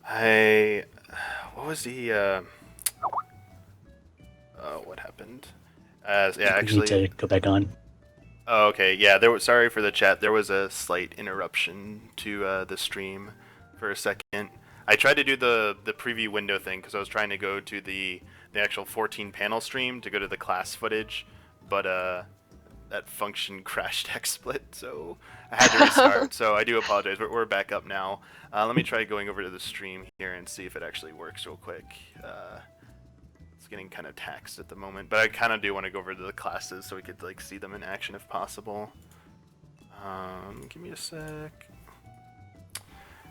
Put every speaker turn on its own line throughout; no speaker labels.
I what was the what happened? Yeah,
You need
actually.
to go back on.
Oh, okay. Yeah, there was. Sorry for the chat. There was a slight interruption to the stream for a second. I tried to do the preview window thing because I was trying to go to the actual 14 panel stream to go to the class footage, but that function crashed XSplit, so I had to restart. So I do apologize. We're back up now. Let me try going over to the stream here and see if it actually works real quick. It's getting kind of taxed at the moment, but I kind of do want to go over to the classes so we could like see them in action if possible. Give me a sec.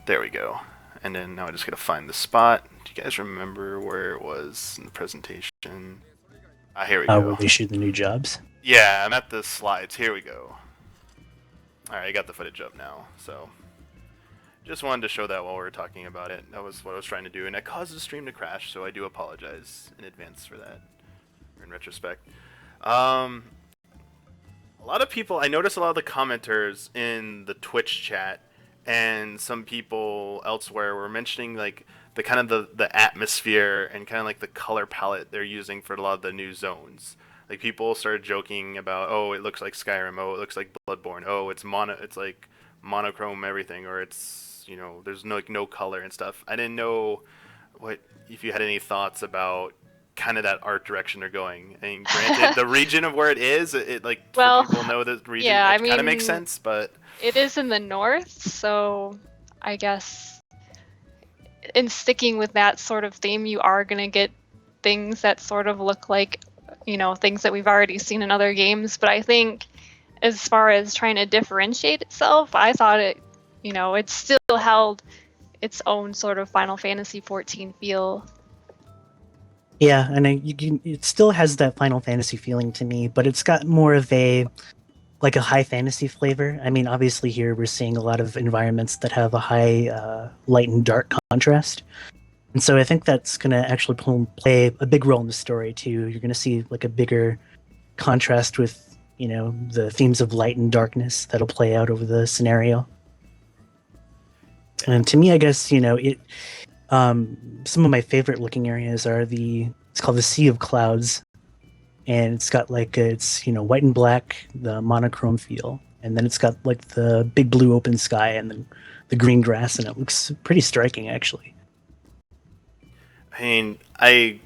There we go. And then now I just gotta find the spot. Do you guys remember where it was in the presentation? Here we go.
Where they shoot the new jobs.
Yeah, I'm at the slides. Here we go. Alright, I got the footage up now, so just wanted to show that while we were talking about it. That was what I was trying to do, and it caused the stream to crash, so I do apologize in advance for that, or in retrospect. A lot of people, I noticed a lot of the commenters in the Twitch chat and some people elsewhere were mentioning like the kind of the atmosphere and kind of like the color palette they're using for a lot of the new zones. Like people started joking about, oh, it looks like Skyrim, oh, it looks like Bloodborne, oh, it's like monochrome everything, or it's there's no color and stuff. I didn't know what if you had any thoughts about kind of that art direction they're going. I mean, granted, the region of where it is, it like
Well,
for people know the region,
yeah,
it kind of makes sense, but
it is in the north, so I guess in sticking with that sort of theme, you are gonna get things that sort of look like, things that we've already seen in other games. But I think as far as trying to differentiate itself, I thought it still held its own sort of Final Fantasy XIV feel.
Yeah, and it still has that Final Fantasy feeling to me, but it's got more of a high fantasy flavor. I mean, obviously here we're seeing a lot of environments that have a high light and dark contrast. And so I think that's going to actually play a big role in the story too. You're going to see like a bigger contrast with, the themes of light and darkness that'll play out over the scenario. And to me, I guess, some of my favorite looking areas are it's called the Sea of Clouds, and it's got it's white and black, the monochrome feel, and then it's got like the big blue open sky and then the green grass, and it looks pretty striking actually.
I mean, I'd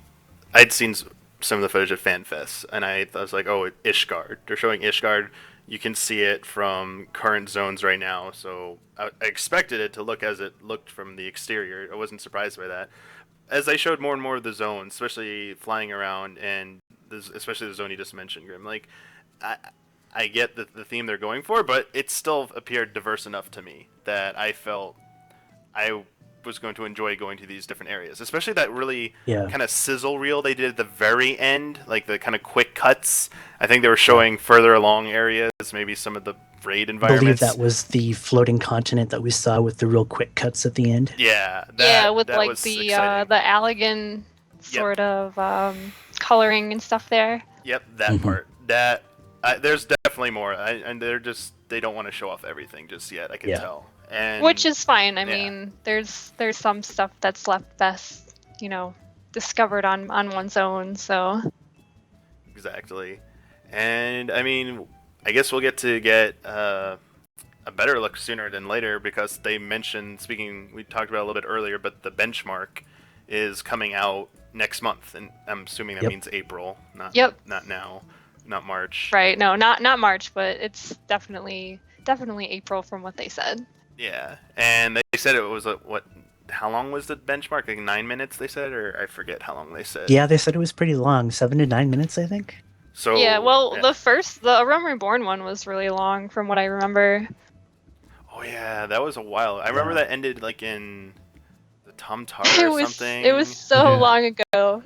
seen some of the footage of FanFest, and I was like, oh, Ishgard. They're showing Ishgard. You can see it from current zones right now, so I expected it to look as it looked from the exterior. I wasn't surprised by that. As I showed more and more of the zones, especially flying around, and especially the zone you just mentioned, Grim, like, I get the theme they're going for, but it still appeared diverse enough to me that I felt I was going to enjoy going to these different areas, especially that really kind of sizzle reel they did at the very end, like the kind of quick cuts. I think they were showing further along areas, maybe some of the raid environments.
I believe that was the floating continent that we saw with the real quick cuts at the end.
Yeah,
with
that
like
was
the
exciting.
the Allegan sort of coloring and stuff there.
Yep, that part. That there's definitely more, and they don't want to show off everything just yet. I can tell. And
which is fine. I mean, there's some stuff that's left best, discovered on one's own. So
exactly, and I mean, I guess we'll get a better look sooner than later because they mentioned. We talked about it a little bit earlier, but the benchmark is coming out next month, and I'm assuming that means April, not now, not March.
Right? No, not March, but it's definitely April from what they said.
Yeah, and they said it was how long was the benchmark? Like 9 minutes, they said, or I forget how long they said.
Yeah, they said it was pretty long, 7 to 9 minutes, I think.
So
the Realm Reborn one was really long, from what I remember.
Oh yeah, that was a while. I remember that ended like in the Tomtar or something.
It was so long ago,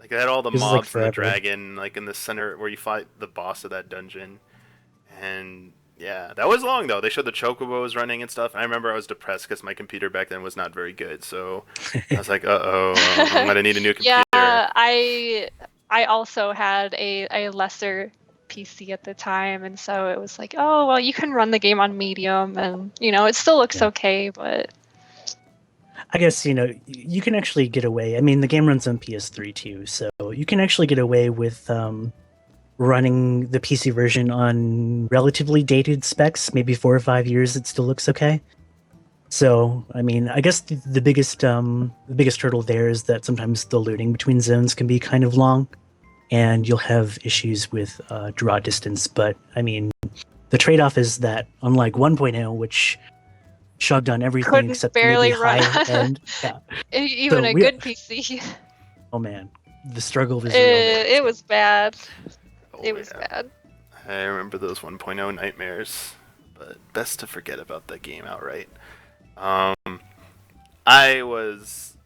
Like it had all the mobs
like
and the dragon, like in the center where you fight the boss of that dungeon, and. Yeah, that was long though. They showed the chocobos running and stuff. I remember I was depressed because my computer back then was not very good. So I was like, I'm gonna need a new computer.
Yeah, I also had a lesser PC at the time, and so it was like, oh well, you can run the game on medium, and it still looks okay, but
I guess, you can actually get away. I mean, the game runs on PS3 too, so you can actually get away with running the PC version on relatively dated specs, maybe 4 or 5 years. It still looks okay. So, I mean, I guess the biggest hurdle there is that sometimes the loading between zones can be kind of long, and you'll have issues with draw distance. But I mean, the trade-off is that unlike 1.0, which shoved on everything
Couldn't
except maybe
barely run
high end, yeah.
even
So
a
we,
good PC.
oh man, the struggle was real there.
It was bad.
Oh,
It was
yeah.
bad.
I remember those 1.0 nightmares, but best to forget about that game outright. I was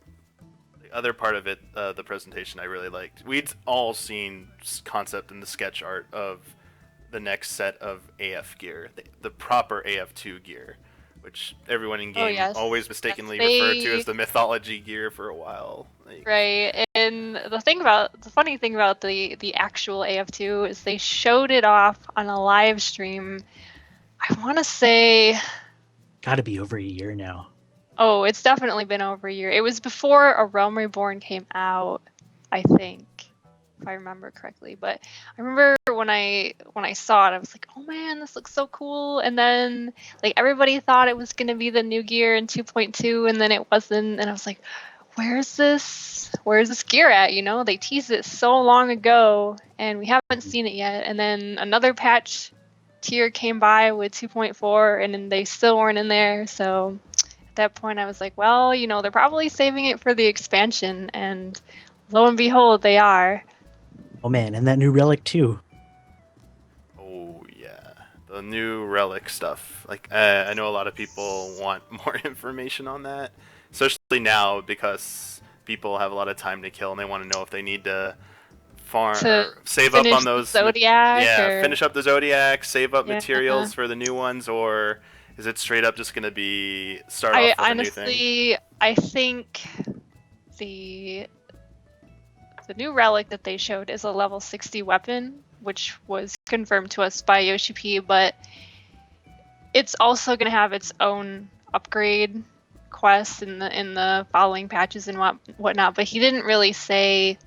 the other part of it, the presentation I really liked. We'd all seen concept in the sketch art of the next set of AF gear, the proper AF2 gear, which everyone in
Oh
game
yes.
always mistakenly
Yes,
referred to as the mythology gear for a while. Like,
Right, and the funny thing about the actual AF2 is they showed it off on a live stream. I want to say,
Got to be over a year now.
oh, it's definitely been over a year. It was before A Realm Reborn came out, I think, if I remember correctly. But I remember when I saw it, I was like, oh man, this looks so cool. And then like everybody thought it was gonna be the new gear in 2.2, and then it wasn't. And I was like, where's this gear at? They teased it so long ago and we haven't seen it yet. And then another patch tier came by with 2.4 and then they still weren't in there. So at that point I was like, well, they're probably saving it for the expansion, and lo and behold, they are.
Oh man, and that new relic too.
oh yeah, the new relic stuff. Like, I know a lot of people want more information on that, especially now because people have a lot of time to kill and they want to know if they need to farm
To
or save up
finish
on those.
Zodiac,
Yeah,
or
finish up the Zodiac, save up
yeah.
materials for the new ones, or is it straight up just gonna be start
I
off with a new thing?
honestly, I think the new relic that they showed is a level 60 weapon, which was confirmed to us by Yoshi P, but it's also going to have its own upgrade quest in the following patches and whatnot, but he didn't really say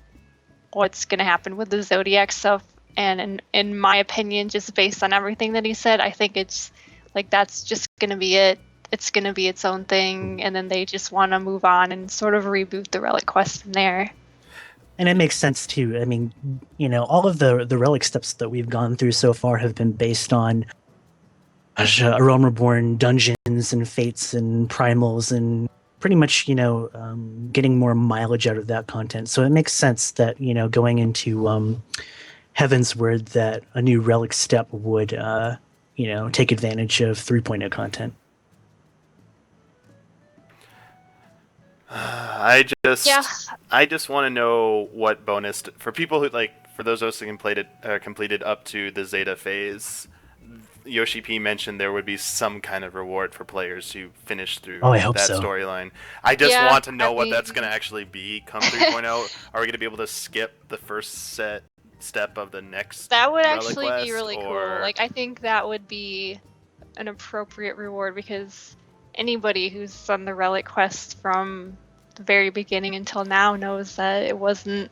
what's going to happen with the Zodiac stuff. And in my opinion, just based on everything that he said, I think it's like that's just going to be it. It's going to be its own thing, and then they just want to move on and sort of reboot the relic quest from there.
And it makes sense too. I mean, all of the relic steps that we've gone through so far have been based on A Realm Reborn dungeons and fates and primals and pretty much, getting more mileage out of that content. So it makes sense that, going into Heaven's Word, that a new relic step would, take advantage of 3.0 content.
I just want to know what bonus for people who for those of us who completed up to the Zeta phase. Yoshi P mentioned there would be some kind of reward for players who finish through
I hope
that
so.
storyline. I just want to know what that's going to actually be come 3.0. Are we going to be able to skip the first step of the next?
That would
relic
actually
quest,
be really cool. I think that would be an appropriate reward, because anybody who's done the relic quest from the very beginning until now knows that it wasn't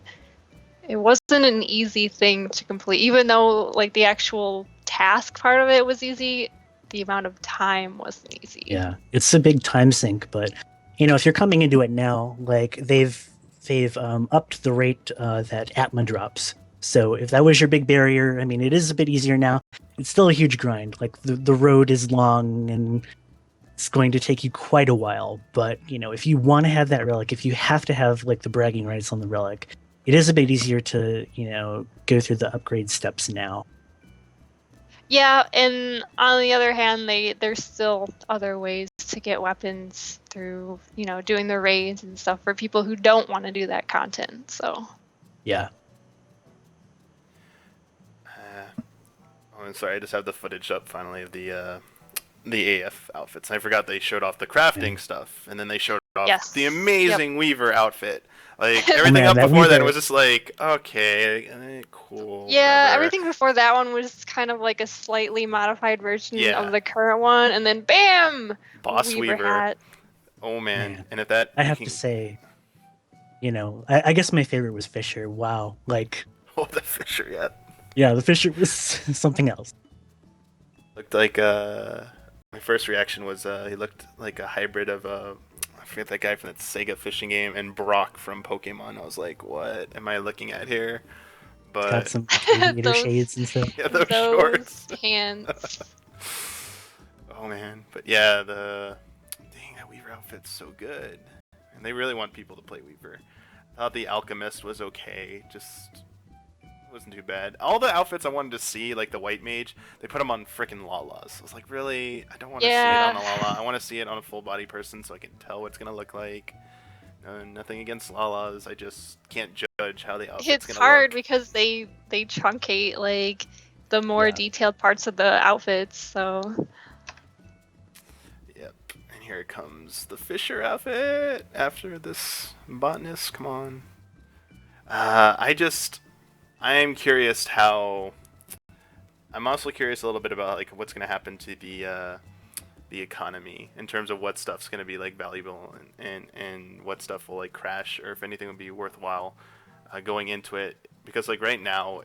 an easy thing to complete. Even though the actual task part of it was easy, the amount of time wasn't easy.
Yeah, it's a big time sink, but if you're coming into it now, they've upped the rate that Atma drops. So if that was your big barrier, I mean, it is a bit easier now. It's still a huge grind. The road is long and it's going to take you quite a while. But if you want to have that relic, if you have to have the bragging rights on the relic, it is a bit easier to go through the upgrade steps now.
Yeah, and on the other hand, there's still other ways to get weapons through, doing the raids and stuff for people who don't want to do that content. So
yeah.
I'm sorry, I just have the footage up finally of the AF outfits. I forgot they showed off the crafting stuff, and then they showed off the amazing Weaver outfit. Everything up before that was just okay, cool.
Yeah,
whatever.
everything before that one was kind of like a slightly modified version of the current one, and then bam,
Boss Weaver.
hat.
Oh man,
Man,
and if that
I
you
have
can
to say, I guess my favorite was Fisher. Wow, like,
hold the Fisher yet.
yeah, the Fisher was something else.
Looked like my first reaction was he looked like a hybrid of I forget that guy from that Sega fishing game and Brock from Pokemon. I was like, what am I looking at here?
It's got
But
some like, aviator
those
shades and stuff.
yeah, those
those
shorts.
pants.
Oh man, but yeah, the dang that Weaver outfit's so good, and they really want people to play Weaver. I thought the Alchemist was okay, just wasn't too bad. All the outfits I wanted to see, like the White Mage, they put them on frickin' Lalas. I was like, really? I don't want to see it on
Yeah.
a Lala. I want to see it on a full body person so I can tell what it's gonna look like. Nothing against Lalas, I just can't judge how the outfit's
It's
gonna
hard
look.
because they truncate like the more
Yeah.
detailed parts of the outfits, so
Yep, and here it comes the Fisher outfit after this botanist. Come on. I'm curious how. I'm also curious a little bit about like what's going to happen to the economy in terms of what stuff's going to be like valuable and what stuff will like crash or if anything will be worthwhile going into it because like right now,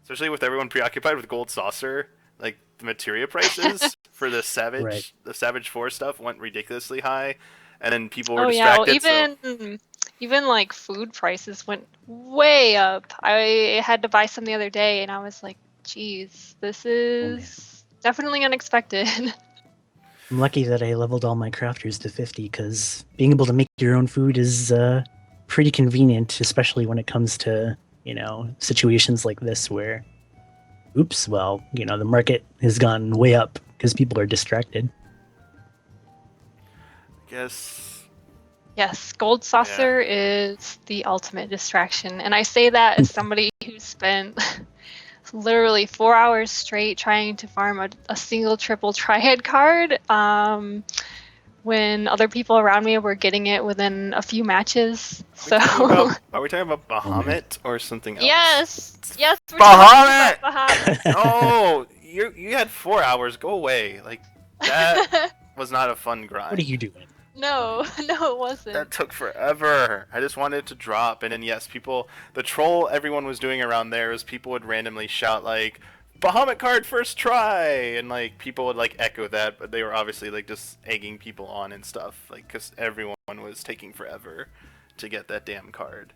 especially with everyone preoccupied with Gold Saucer, like the materia prices for
Right.
the Savage 4 stuff went ridiculously high, and then people were
oh yeah, well
distracted. So
even like food prices went way up. I had to buy some the other day and I was like, geez, this
Oh man,
is definitely unexpected.
I'm lucky that I leveled all my crafters to 50 because being able to make your own food is pretty convenient, especially when it comes to situations like this where, oops, well, the market has gone way up because people are distracted.
I guess
Yes, Gold
yeah.
Saucer is the ultimate distraction. And I say that as somebody who spent literally 4 hours straight trying to farm a single triple triad card when other people around me were getting it within a few matches. So,
Are we talking about
Oh man.
Bahamut or something else?
yes, we're
Bahamut!
talking about Bahamut.
No, you had 4 hours. Go away. Like that was not a fun grind.
What are you doing?
No, it wasn't.
That took forever. I just wanted it to drop, and then yes, the troll everyone was doing around there was people would randomly shout like, "Bahamut card first try," and like people would like echo that, but they were obviously like just egging people on and stuff, like because everyone was taking forever to get that damn card.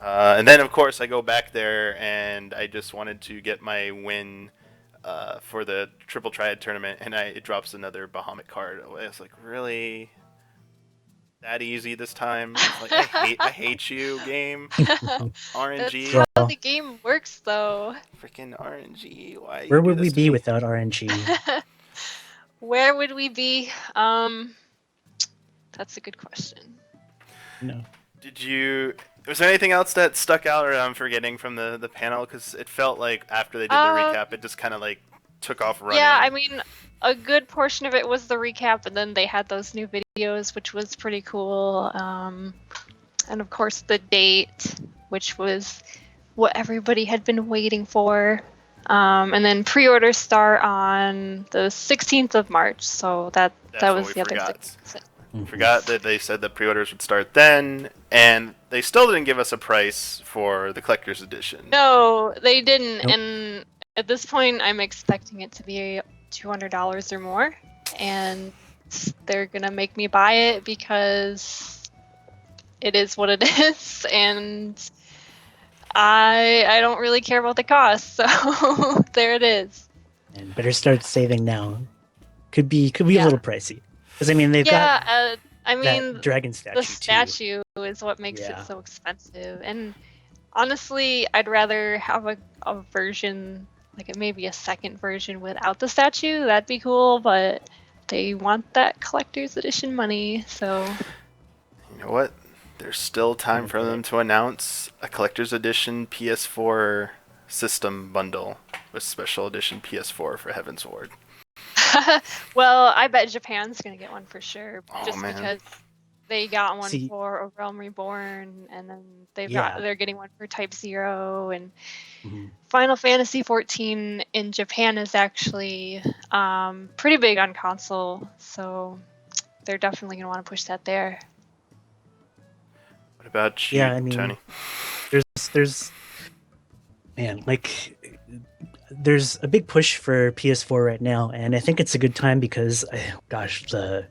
And then of course I go back there and I just wanted to get my win for the triple triad tournament, and it drops another Bahamut card. I was like, really? That easy this time? I was like, I hate you, game.
That's
RNG,
how
Well,
the game works, though.
freaking RNG. Why you
where
do
would we
this to
be
me?
without RNG?
Where would we be? That's a good question.
No.
Was there anything else that stuck out or I'm forgetting from the panel? Because it felt like after they did the
Uh,
recap, it just kind of like took off running.
Yeah, I mean, a good portion of it was the recap, and then they had those new videos, which was pretty cool. And of course, the date, which was what everybody had been waiting for. And then pre-orders start on the 16th of March, so that
That's what
was
we
the other
forgot.
thing.
Mhm.
Forgot that they said that pre-orders would start then, and they still didn't give us a price for the collector's edition.
No, they didn't,
Nope.
and at this point, I'm expecting it to be $200 or more, and they're gonna make me buy it because it is what it is, and I don't really care about the cost, so there it is.
And better start saving now. Could be a
Yeah.
little pricey. Because I mean they've got
I
that
mean,
dragon
the
statue too.
statue is what makes
Yeah.
it so expensive, and honestly, I'd rather have a version, like maybe a second version without the statue. That'd be cool, but they want that collector's edition money, so
You know what? There's still time for them to announce a collector's edition PS4 system bundle with special edition PS4 for Heaven's Ward.
well, I bet Japan's gonna get one for sure,
Oh,
just
man.
because they got one
See-
for A Realm Reborn, and then
Yeah.
they're getting one for Type 0, and
Mhm.
Final Fantasy 14 in Japan is actually pretty big on console, so they're definitely going to want to push that there.
What about you,
Yeah, I mean,
Tony?
there's man, like there's a big push for PS4 right now, and I think it's a good time because, gosh, the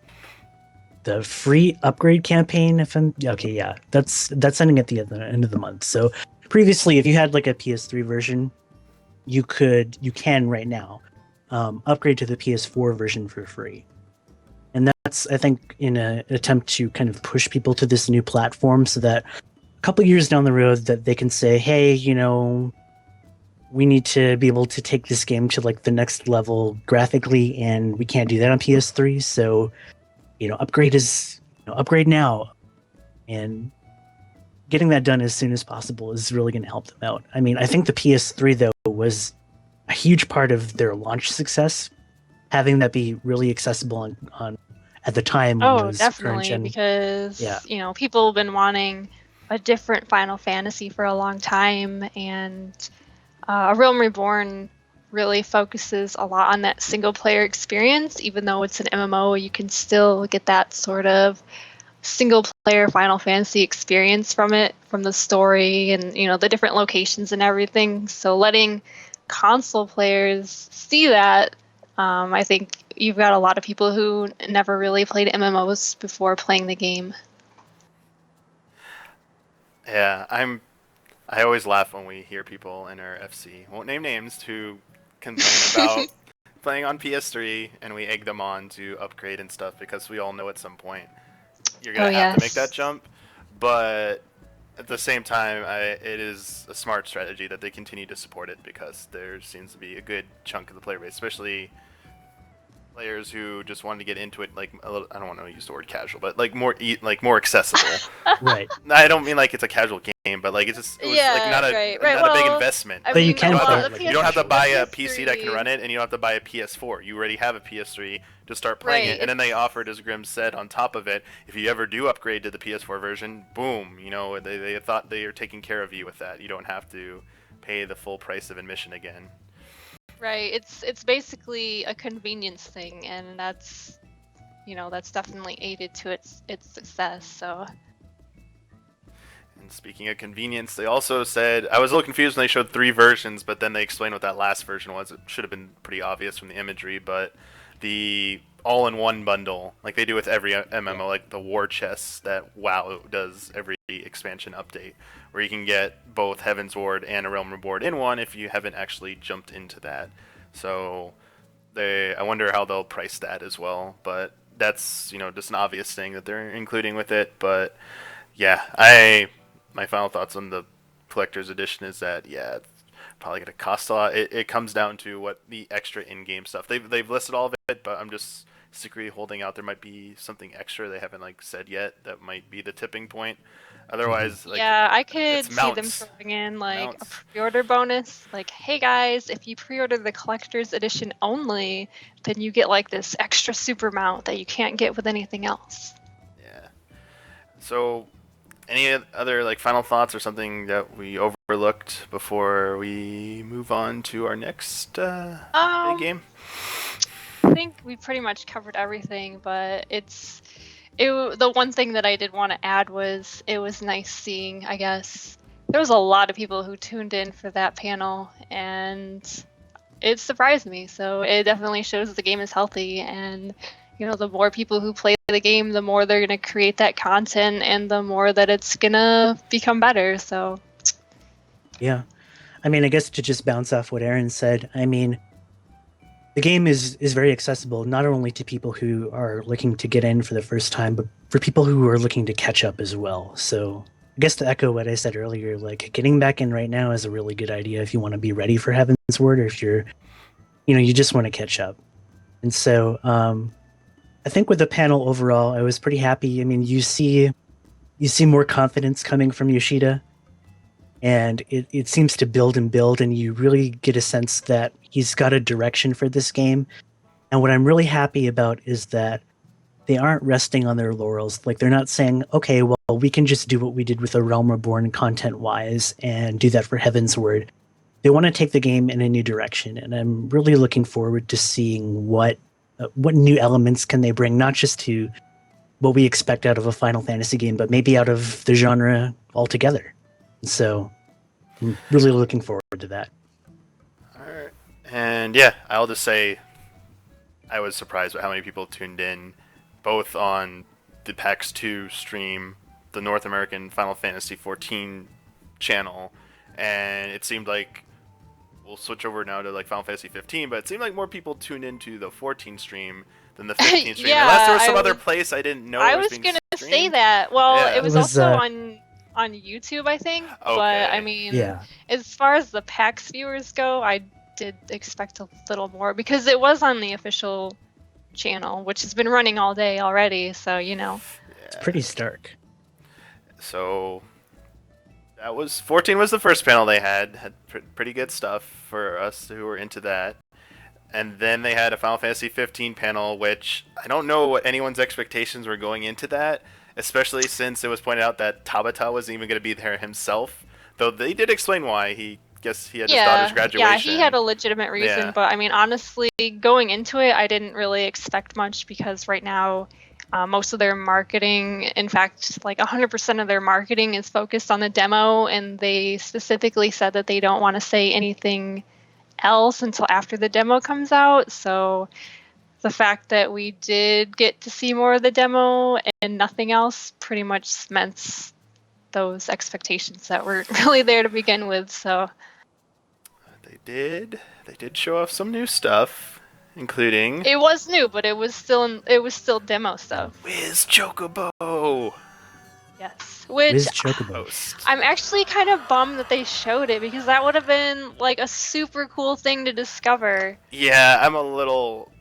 free upgrade campaign. If I'm okay, yeah, that's ending at the end of the month. So previously, if you had like a PS3 version, you can right now upgrade to the PS4 version for free. And that's, I think, in an attempt to kind of push people to this new platform so that a couple years down the road that they can say, hey, we need to be able to take this game to like the next level graphically, and we can't do that on PS3. So, upgrade now. And getting that done as soon as possible is really going to help them out. I mean, I think the PS3, though, was a huge part of their launch success, having that be really accessible on at the time when it was
definitely,
current gen.
because people have been wanting a different Final Fantasy for a long time, and A Realm Reborn really focuses a lot on that single player experience. Even though it's an MMO, you can still get that sort of single player Final Fantasy experience from it, from the story and the different locations and everything. So letting console players see that, I think you've got a lot of people who never really played MMOs before playing the game.
Yeah, I always laugh when we hear people in our FC, won't name names, who complain about playing on PS3 and we egg them on to upgrade and stuff because we all know at some point you're going to have to make that jump. But at the same time, it is a smart strategy that they continue to support it because there seems to be a good chunk of the player base, especially players who just wanted to get into it, like a little, I don't want to use the word casual, but like more accessible.
Right.
I don't mean like it's a casual game, but like it was like not a big investment.
But you can
you don't have to buy a PC that can run it, and you don't have to buy a PS4. You already have a PS3 to start playing it, and then they offered, as Grim said, on top of it, if you ever do upgrade to the PS4 version, boom, they thought they are taking care of you with that. You don't have to pay the full price of admission again.
Right. It's basically a convenience thing, and that's definitely aided to its success. So.
And speaking of convenience, they also said, I was a little confused when they showed 3 versions, but then they explained what that last version was. It should have been pretty obvious from the imagery, but the all-in-one bundle, like they do with every MMO, like the war chests that WoW does every expansion update, where you can get both Heaven's Ward and A Realm Reborn in one if you haven't actually jumped into that. So I wonder how they'll price that as well, but that's just an obvious thing that they're including with it. But yeah, my final thoughts on the collector's edition is that it's probably going to cost a lot. It comes down to what the extra in-game stuff. They've listed all of it, but I'm just secretly holding out there might be something extra they haven't said yet that might be the tipping point. Otherwise,
I could see them throwing in a pre-order bonus. Like, hey guys, if you pre-order the collector's edition only, then you get this extra super mount that you can't get with anything else.
Yeah. So, any other final thoughts or something that we overlooked before we move on to our next big game?
I think we pretty much covered everything, but the one thing that I did want to add was it was nice seeing, I guess, there was a lot of people who tuned in for that panel, and it surprised me. So it definitely shows that the game is healthy, and the more people who play the game, the more they're going to create that content, and the more that it's going to become better. So
yeah, I mean, I guess to just bounce off what Aaron said, I mean, the game is very accessible, not only to people who are looking to get in for the first time, but for people who are looking to catch up as well. So I guess to echo what I said earlier, getting back in right now is a really good idea if you want to be ready for Heaven's Word, or if you're, you just want to catch up. And so I think with the panel overall, I was pretty happy. I mean, you see more confidence coming from Yoshida, and it seems to build and build, and you really get a sense that he's got a direction for this game. And what I'm really happy about is that they aren't resting on their laurels. They're not saying, okay, well, we can just do what we did with A Realm Reborn content-wise and do that for Heaven's Word. They want to take the game in a new direction, and I'm really looking forward to seeing what new elements can they bring, not just to what we expect out of a Final Fantasy game, but maybe out of the genre altogether. So I'm really looking forward to that.
All right. And yeah, I'll just say I was surprised at how many people tuned in, both on the PAX 2 stream, the North American Final Fantasy 14 channel, and it seemed like we'll switch over now to like Final Fantasy 15, but it seemed like more people tuned into the 14 stream than the 15 stream.
Yeah,
Unless there was some other place I didn't know
I
it was
was
being
gonna
streamed.
say that. Well,
Yeah.
it was
It was,
also on YouTube, I think.
Okay.
But I mean,
Yeah.
as far as the PAX viewers go, I did expect a little more because it was on the official channel, which has been running all day already. So
It's pretty stark.
So that was 14 was the first panel they had pretty good stuff for us who were into that. And then they had a Final Fantasy 15 panel, which I don't know what anyone's expectations were going into that, especially since it was pointed out that Tabata wasn't even going to be there himself. Though they did explain why. He had his daughter's graduation.
Yeah, he had a legitimate reason.
Yeah.
But I mean, honestly, going into it, I didn't really expect much because right now, most of their marketing, in fact, like 100% of their marketing is focused on the demo, and they specifically said that they don't want to say anything else until after the demo comes out. So the fact that we did get to see more of the demo and nothing else pretty much cements those expectations that were really there to begin with. So
They did show off some new stuff, including
it was new, but it was still demo stuff.
Wiz Chocobo.
Yes, which
Wiz Chocobo.
Host.
I'm actually kind of bummed that they showed it because that would have been like a super cool thing to discover.
Yeah, I'm a little.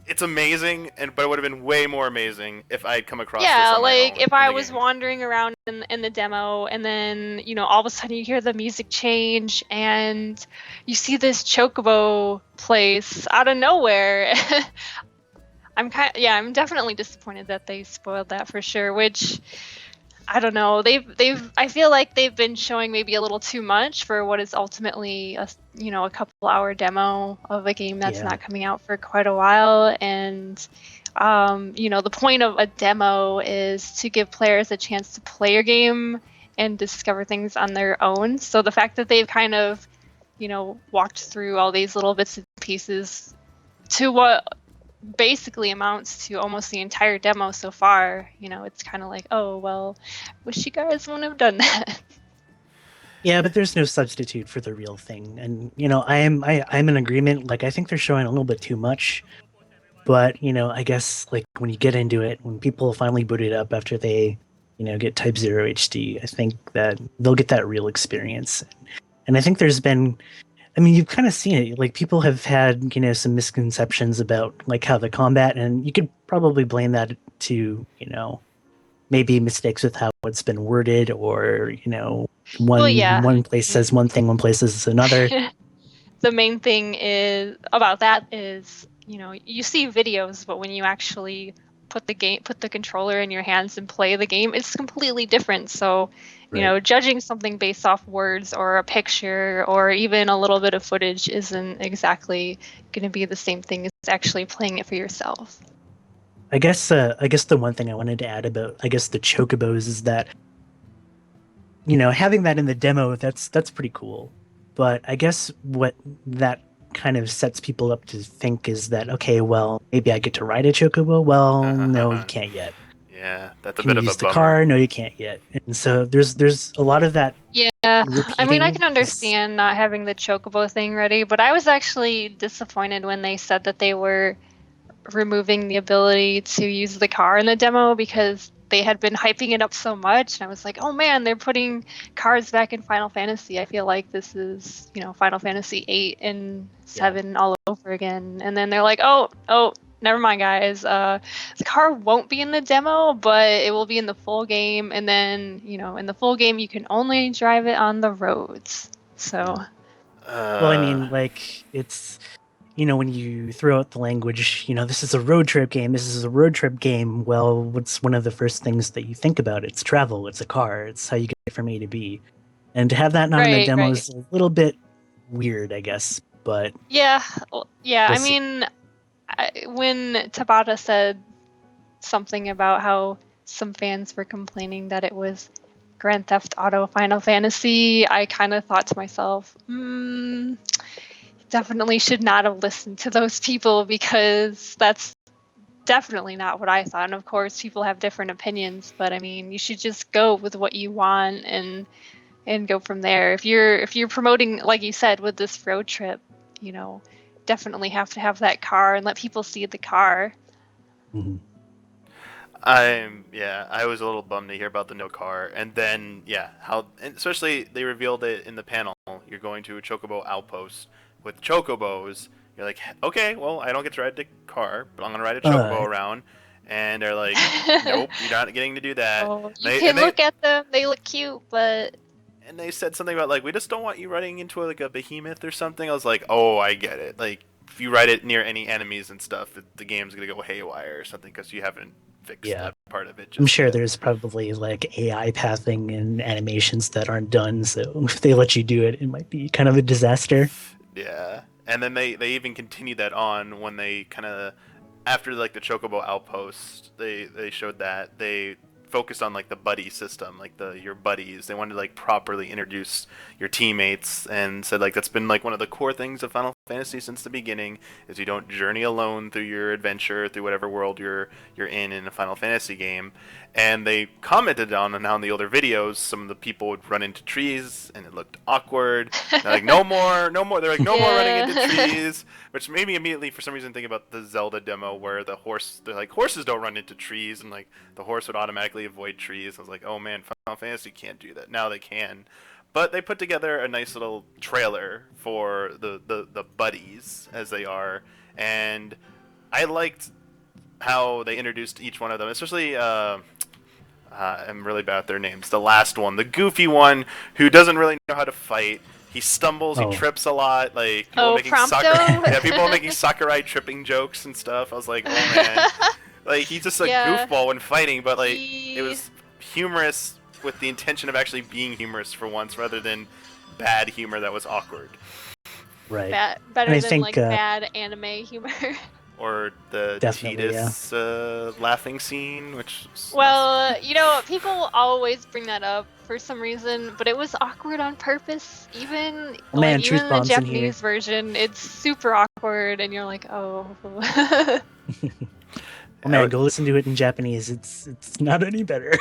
It's amazing, but it would have been way more amazing if I had come across this on my
like
own
if
in
I
the
was
game.
wandering around in the demo and then all of a sudden you hear the music change and you see this chocobo place out of nowhere. I'm definitely disappointed that they spoiled that for sure, which I don't know. I feel like they've been showing maybe a little too much for what is ultimately a couple-hour demo of a game that's not coming out for quite a while. And the point of a demo is to give players a chance to play your game and discover things on their own. So the fact that they've kind of walked through all these little bits and pieces to what basically amounts to almost the entire demo so far, it's kind of like, oh well, wish you guys wouldn't have done that.
Yeah, but there's no substitute for the real thing, and I'm in agreement. Like, I think they're showing a little bit too much, but I guess like when you get into it, when people finally boot it up after they get Type 0 HD, I think that they'll get that real experience. And I think there's been, I mean, you've kind of seen it. Like, people have had, some misconceptions about like how the combat, and you could probably blame that to, maybe mistakes with how it's been worded, or one place says one thing, one place says another.
The main thing about that is, you see videos, but when you actually put the controller in your hands and play the game, it's completely different. So, judging something based off words or a picture or even a little bit of footage isn't exactly going to be the same thing as actually playing it for yourself.
I guess the one thing I wanted to add about, the chocobos is that, having that in the demo, that's pretty cool. But I guess what that kind of sets people up to think is that, okay, well, maybe I get to ride a chocobo. Well, no, you can't yet.
Yeah, that's a
Can
bit
you
of a
use the
bummer.
car? No, you can't yet. And so there's a lot of that.
Yeah, I mean, I
repeating
can understand not having the chocobo thing ready, but I was actually disappointed when they said that they were removing the ability to use the car in the demo because they had been hyping it up so much, and I was like, oh man, they're putting cars back in Final Fantasy. I feel like this is Final Fantasy 8 and 7 all over again. And then they're like, oh, never mind, guys, the car won't be in the demo, but it will be in the full game. And then in the full game you can only drive it on the roads. So
well, I mean, like, it's when you throw out the language, this is a road trip game, well, what's one of the first things that you think about? It's travel, it's a car, it's how you get from A to B. And to have that not in the demo is a little bit weird, I guess, but...
Yeah, I mean, when Tabata said something about how some fans were complaining that it was Grand Theft Auto Final Fantasy, I kind of thought to myself, definitely should not have listened to those people, because that's definitely not what I thought. And of course, people have different opinions, but I mean, you should just go with what you want and go from there. If you're promoting, like you said, with this road trip, definitely have to have that car and let people see the car.
Mhm.
I was a little bummed to hear about the no car, and then and especially they revealed it in the panel. You're going to a chocobo outpost with chocobos. You're like, okay, well, I don't get to ride the car, but I'm gonna ride a chocobo around. And they're like, nope, you're not getting to do that.
Oh, you can look at them; they look cute, but.
And they said something about, like, we just don't want you running into like a behemoth or something. I was like, oh, I get it. Like, if you ride it near any enemies and stuff, the game's gonna go haywire or something because you haven't fixed that part of it.
I'm sure there's probably like AI pathing and animations that aren't done, so if they let you do it, it might be kind of a disaster.
Yeah, and then they even continued that on when they kind of, after like the chocobo outpost, they showed that they focused on like the buddy system, like your buddies. They wanted to like properly introduce your teammates, and said like that's been like one of the core things of Final Fantasy since the beginning, is you don't journey alone through your adventure, through whatever world you're in a Final Fantasy game. And they commented on how in the older videos some of the people would run into trees and it looked awkward. They're like, no more. They're like, no more running into trees, which made me immediately for some reason think about the Zelda demo where they're like, horses don't run into trees, and like the horse would automatically avoid trees. I was like, oh man, Final Fantasy can't do that. Now they can. But they put together a nice little trailer for the buddies, as they are, and I liked how they introduced each one of them, especially I'm really bad at their names. The last one, the goofy one, who doesn't really know how to fight. He stumbles, he trips a lot. Like people people making Sakurai tripping jokes and stuff. I was like, oh man, like he's just a goofball when fighting, but like it was humorous with the intention of actually being humorous for once, rather than bad humor that was awkward.
Right.
Better than like bad anime humor.
Or the Tidus laughing scene, which...
Well, people always bring that up for some reason, but it was awkward on purpose. Even even in the Japanese version, it's super awkward, and you're like, oh.
Oh man, go listen to it in Japanese. It's not any better.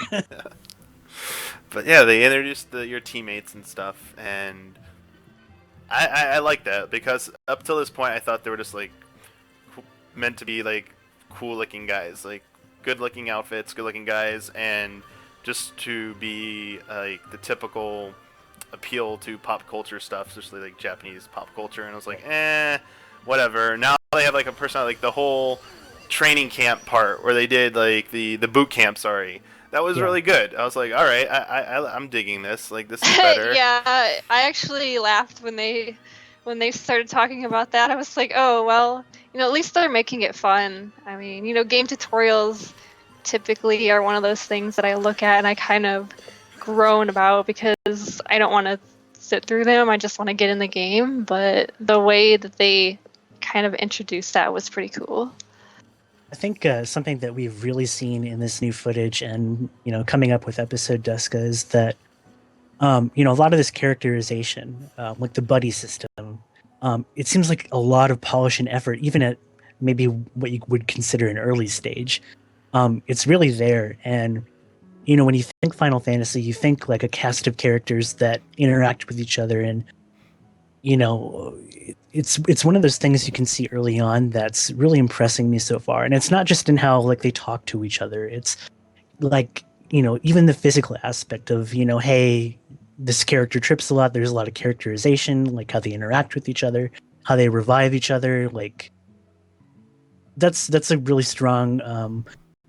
But yeah, they introduced your teammates and stuff, and I like that, because up till this point I thought they were just like meant to be like cool looking guys, like good looking outfits, good looking guys, and just to be like the typical appeal to pop culture stuff, especially like Japanese pop culture. And I was like, whatever. Now they have like a personality, like the whole training camp part where they did like the boot camp, that was really good. I was like, all right, I'm digging this. Like, this is better.
Yeah, I actually laughed when they started talking about that. I was like, oh well, at least they're making it fun. I mean, game tutorials typically are one of those things that I look at and I kind of groan about, because I don't want to sit through them. I just want to get in the game. But the way that they kind of introduced that was pretty cool.
I think something that we've really seen in this new footage, and coming up with episode Duska, is that a lot of this characterization, like the buddy system, it seems like a lot of polish and effort, even at maybe what you would consider an early stage. It's really there, and when you think Final Fantasy, you think like a cast of characters that interact with each other, and it's one of those things you can see early on that's really impressing me so far. And it's not just in how like they talk to each other. It's like, even the physical aspect of, hey, this character trips a lot. There's a lot of characterization, like how they interact with each other, how they revive each other. Like that's a really strong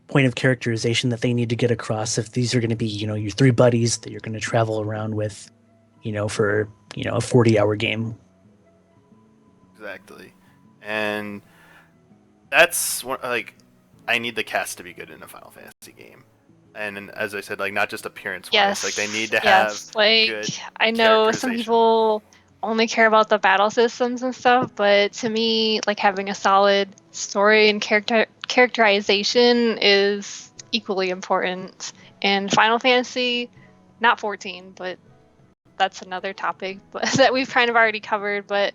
point of characterization that they need to get across if these are going to be, your three buddies that you're going to travel around with, for, a 40-hour game.
Exactly. And that's like, I need the cast to be good in a Final Fantasy game. And as I said, like, not just appearance-wise, like they need to have
like,
good
I know some people only care about the battle systems and stuff, but to me, like, having a solid story and characterization is equally important. And Final Fantasy, not 14, but that's another topic that we've kind of already covered. But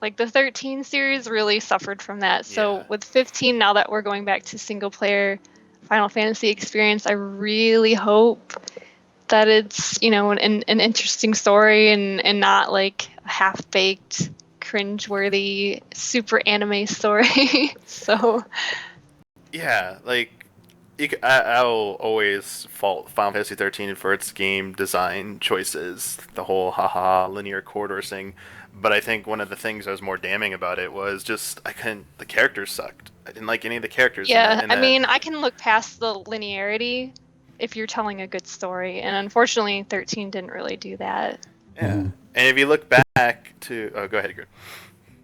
like the 13 series really suffered from that. So
Yeah.
with 15, now that we're going back to single player Final Fantasy experience, I really hope that it's, you know, an interesting story and not like a half-baked, cringe-worthy, super anime story. So
Yeah, like I'll always fault Final Fantasy 13 for its game design choices, the whole haha linear corridors thing. But I think one of the things that was more damning about it was just I couldn't. The characters sucked. I didn't like any of the characters in
yeah,
that. In
I
that,
mean, I can look past the linearity if you're telling a good story, and unfortunately, 13 didn't really do that.
yeah.
Mhm.
And if you look back to, oh, go ahead, Grid.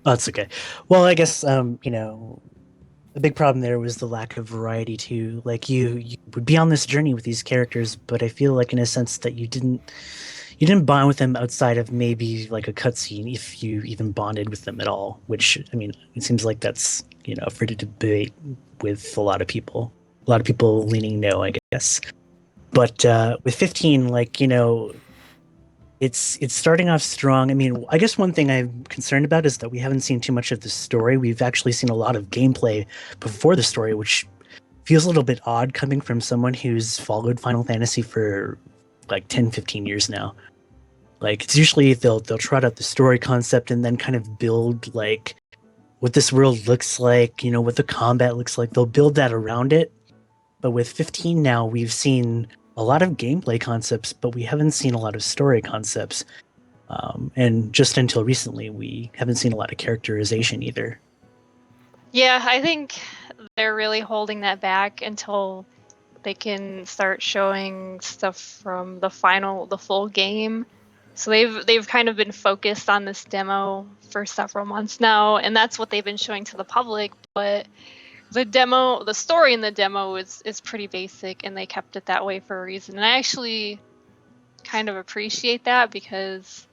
Oh, that's okay. Well, I guess you know, the big problem there was the lack of variety too. Like you would be on this journey with these characters, but I feel like in a sense that you didn't bond with them outside of maybe like a cutscene, if you even bonded with them at all. Which I mean, it seems like that's for the debate with a lot of people. A lot of people leaning no, I guess. But with 15, like it's starting off strong. I mean, I guess one thing I'm concerned about is that we haven't seen too much of the story. We've actually seen a lot of gameplay before the story, which feels a little bit odd coming from someone who's followed Final Fantasy for like 10, 15 years now. Like it's usually they'll trot out the story concept and then kind of build like what this world looks like, what the combat looks like. They'll build that around it. But with 15 now, we've seen a lot of gameplay concepts, but we haven't seen a lot of story concepts. And just until recently, we haven't seen a lot of characterization either.
Yeah, I think they're really holding that back until they can start showing stuff from the full game. So they've kind of been focused on this demo for several months now, and that's what they've been showing to the public. But the story in the demo is pretty basic, and they kept it that way for a reason. And I actually kind of appreciate that because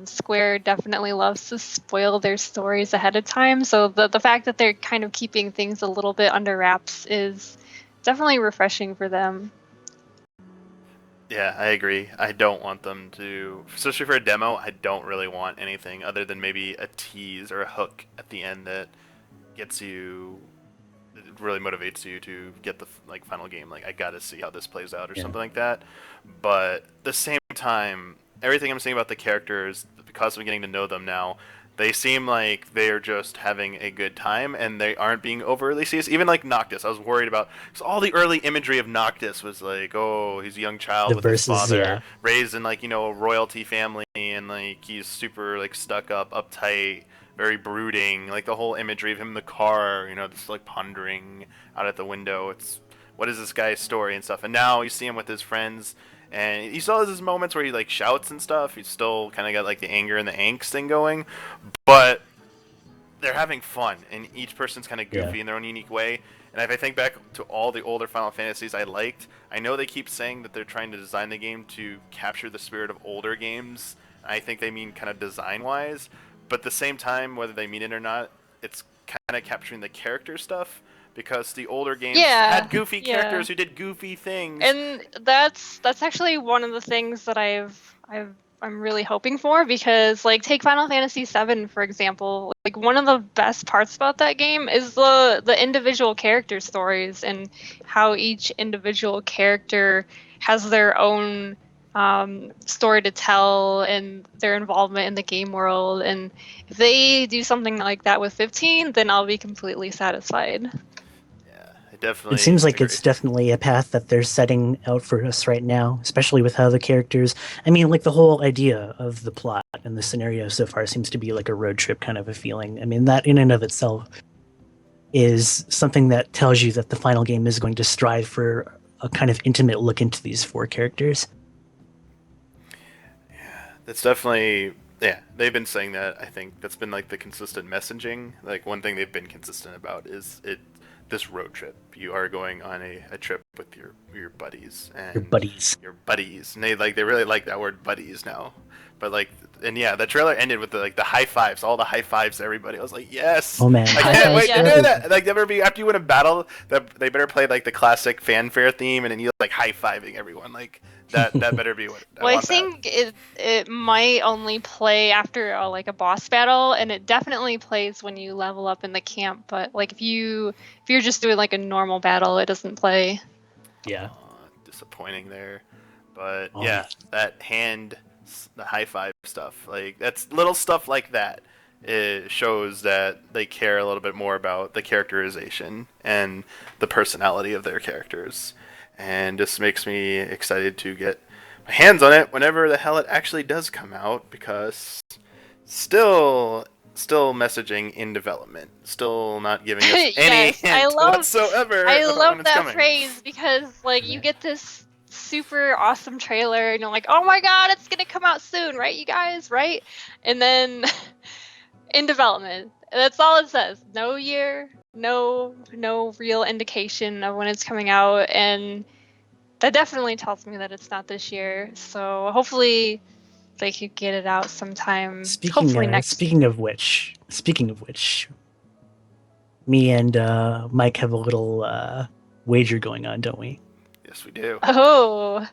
Square definitely loves to spoil their stories ahead of time. So the fact that they're kind of keeping things a little bit under wraps is definitely refreshing for them.
Yeah, I agree. I don't want them to, especially for a demo. I don't really want anything other than maybe a tease or a hook at the end that gets you, it really motivates you to get the like final game. Like I gotta see how this plays out or something like that. But at the same time, everything I'm saying about the characters, because I'm getting to know them now, they seem like they're just having a good time and they aren't being overly serious. Even like Noctis, I was worried about because all the early imagery of Noctis was like, oh, he's a young child
The
with his
verses,
father,
yeah.
raised in like a royalty family, and like he's super like stuck up, uptight, very brooding. Like the whole imagery of him in the car, just like pondering out at the window. It's what is this guy's story and stuff. And now you see him with his friends, and he still has his moments where he like shouts and stuff. He's still kind of got like the anger and the angst thing going, but they're having fun, and each person's kind of goofy in their own unique way. And if I think back to all the older Final Fantasies I liked, I know they keep saying that they're trying to design the game to capture the spirit of older games. I think they mean kind of design-wise, but at the same time, whether they mean it or not, it's kind of capturing the character stuff because the older games had goofy characters who did goofy things.
And that's actually one of the things that I'm really hoping for, because like take Final Fantasy VII for example. Like one of the best parts about that game is the individual character stories and how each individual character has their own story to tell and their involvement in the game world. And if they do something like that with 15, then I'll be completely satisfied.
I definitely
It seems like
agree.
it's definitely a path that they're setting out for us right now, especially with how the characters. I mean, like the whole idea of the plot and the scenario so far seems to be like a road trip kind of a feeling. I mean, that in and of itself is something that tells you that the final game is going to strive for a kind of intimate look into these four characters.
That's definitely, yeah, they've been saying that. I think that's been like the consistent messaging. Like one thing they've been consistent about is this road trip. You are going on a trip with your buddies and
Your buddies.
And they really like that word buddies now. But like And yeah, the trailer ended with the high fives, all the high fives to everybody. I was like, yes.
Oh man,
I
high
can't
fives
wait to
yes.
do that. Like, there better be after you win a battle, that they better play like the classic fanfare theme, and then you like high fiving everyone. Like that better be what I
Well, I
want.
think it might only play after like a boss battle, and it definitely plays when you level up in the camp. But like if you're just doing like a normal battle, it doesn't play.
Yeah.
Disappointing there, but
Oh,
yeah, that the high five stuff, like that's little stuff like that. It shows that they care a little bit more about the characterization and the personality of their characters, and just makes me excited to get my hands on it whenever the hell it actually does come out, because still messaging in development, still not giving us any
Yes,
hint whatsoever
I
about when
love
it's
that
coming.
phrase because like you
Yeah.
get this super awesome trailer and you're like, oh my god, it's gonna come out soon, right, you guys, right? And then in development, that's all it says. No year, no real indication of when it's coming out, and that definitely tells me that it's not this year. So hopefully they could get it out sometime. Hopefully next year.
Speaking of which, me and Mike have a little wager going on, don't we?
Yes, we do.
Oh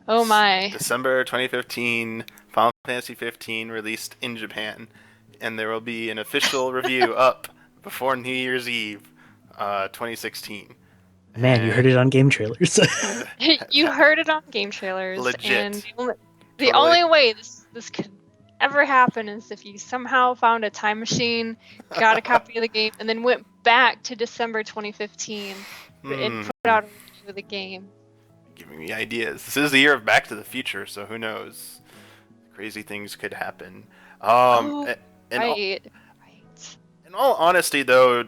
my.
December 2015, Final Fantasy 15 released in Japan, and there will be an official review up before New Year's Eve, 2016.
Man, you heard it on game trailers.
You heard it on game trailers,
Legit.
and the
Totally.
only way this could ever happen is if you somehow found a time machine, got a copy of the game, and then went back to December 2015 and put out a review of the game.
Giving me ideas. This is the year of Back to the Future, so who knows? Crazy things could happen.
Oh,
In
right.
all honesty, though,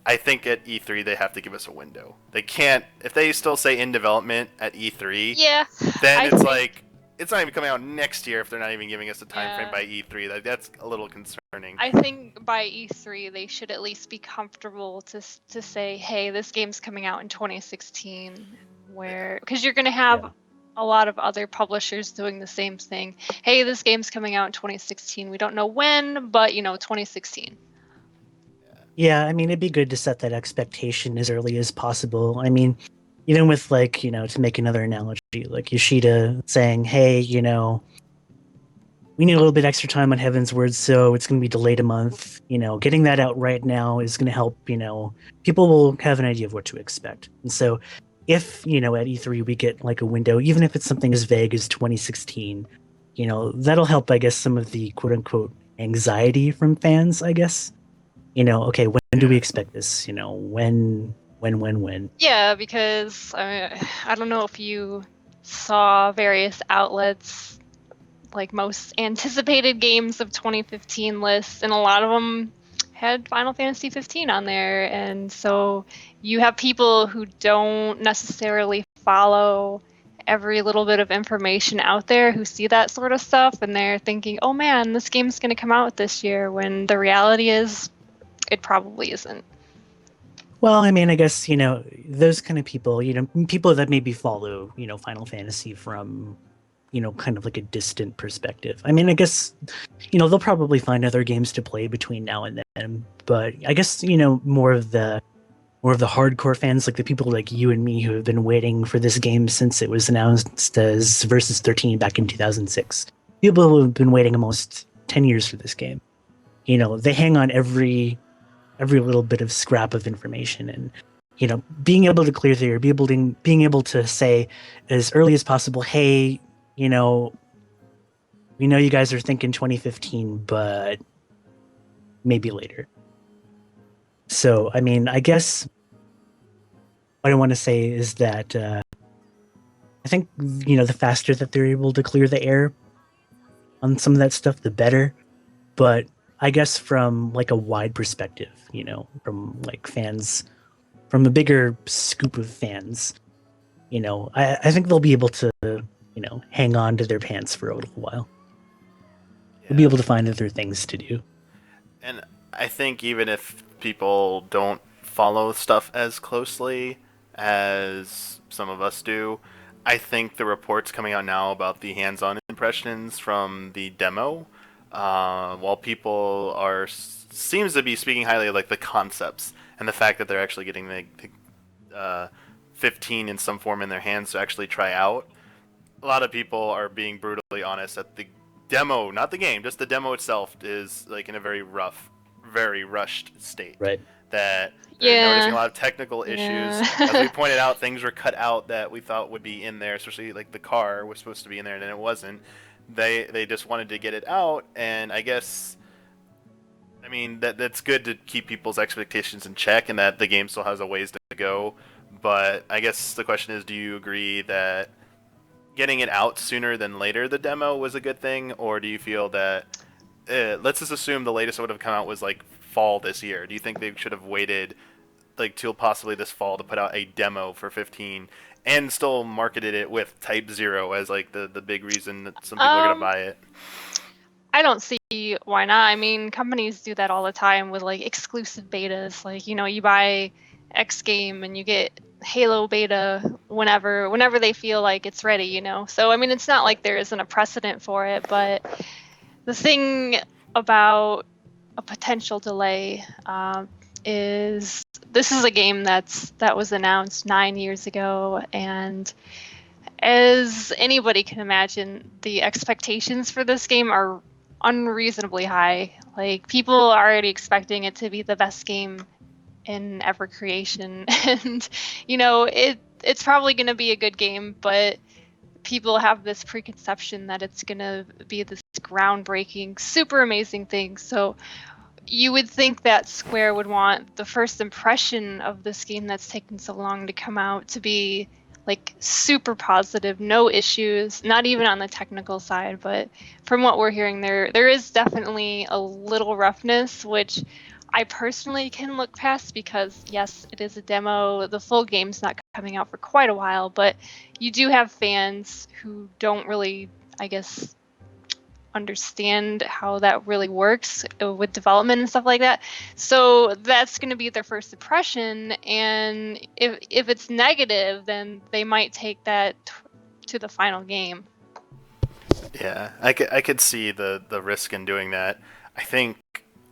I think at E3 they have to give us a window. They can't, if they still say in development at E3,
Yeah.
then
I
it's
think-
like it's not even coming out next year if they're not even giving us a time frame
Yeah.
by E3. That's a little concerning.
I think by E3 they should at least be comfortable to say, hey, this game's coming out in 2016, where because you're gonna have a lot of other publishers doing the same thing. Hey, this game's coming out in 2016. We don't know when, but 2016.
Yeah, I mean, it'd be good to set that expectation as early as possible. I mean, even with like, to make another analogy, like Yoshida saying, hey, we need a little bit extra time on Heaven's Word, so it's going to be delayed a month. Getting that out right now is going to help, people will have an idea of what to expect. And so if, at E3 we get like a window, even if it's something as vague as 2016, that'll help, I guess, some of the quote unquote anxiety from fans, I guess. Okay, when do we expect this? When?
Yeah, because I don't know if you saw various outlets like most anticipated games of 2015 lists, and a lot of them had Final Fantasy 15 on there, and so you have people who don't necessarily follow every little bit of information out there who see that sort of stuff and they're thinking, oh man, this game's going to come out this year, when the reality is it probably isn't.
Well, I mean, I guess, those kind of people, people that maybe follow, Final Fantasy from, kind of like a distant perspective. I mean, I guess, they'll probably find other games to play between now and then, but I guess, more of the hardcore fans, like the people like you and me who have been waiting for this game since it was announced as Versus 13 back in 2006. People who have been waiting almost 10 years for this game. They hang on every little bit of scrap of information, and being able to clear the air, being able to say as early as possible, hey, we know you guys are thinking 2015, but maybe later. So, I mean, I guess what I want to say is that I think, the faster that they're able to clear the air on some of that stuff, the better. But I guess from like a wide perspective, from like fans, from a bigger scoop of fans, I think they'll be able to, hang on to their pants for a little while. They'll be able to find other things to do.
And I think even if people don't follow stuff as closely as some of us do, I think the reports coming out now about the hands-on impressions from the demo while people seems to be speaking highly of like the concepts and the fact that they're actually getting the 15 in some form in their hands to actually try out. A lot of people are being brutally honest that the demo, not the game, just the demo itself is like in a very rough, very rushed state.
Right.
That they're
Yeah.
noticing a lot of technical issues.
Yeah.
As we pointed out, things were cut out that we thought would be in there, especially like the car was supposed to be in there and then it wasn't. They just wanted to get it out, and I guess, I mean, that's good to keep people's expectations in check and that the game still has a ways to go. But I guess the question is, do you agree that getting it out sooner than later, the demo, was a good thing, or do you feel that let's just assume the latest that would have come out was like fall this year? Do you think they should have waited like till possibly this fall to put out a demo for 15 and still marketed it with Type 0 as like the big reason that some people are going to buy it?
I don't see why not. I mean, companies do that all the time with like exclusive betas. Like, you buy X game and you get Halo beta whenever they feel like it's ready. So I mean, it's not like there isn't a precedent for it, but the thing about a potential delay is this is a game that was announced 9 years ago, and as anybody can imagine, the expectations for this game are unreasonably high. Like, people are already expecting it to be the best game in ever creation, and it's probably going to be a good game, but people have this preconception that it's going to be this groundbreaking, super amazing thing. So you would think that Square would want the first impression of this game that's taken so long to come out to be like super positive, no issues, not even on the technical side. But from what we're hearing, there is definitely a little roughness, which I personally can look past because, yes, it is a demo. The full game's not coming out for quite a while, but you do have fans who don't really, I guess, understand how that really works with development and stuff like that. So that's going to be their first impression, and if it's negative, then they might take that to the final game.
Yeah, I could see the risk in doing that. I think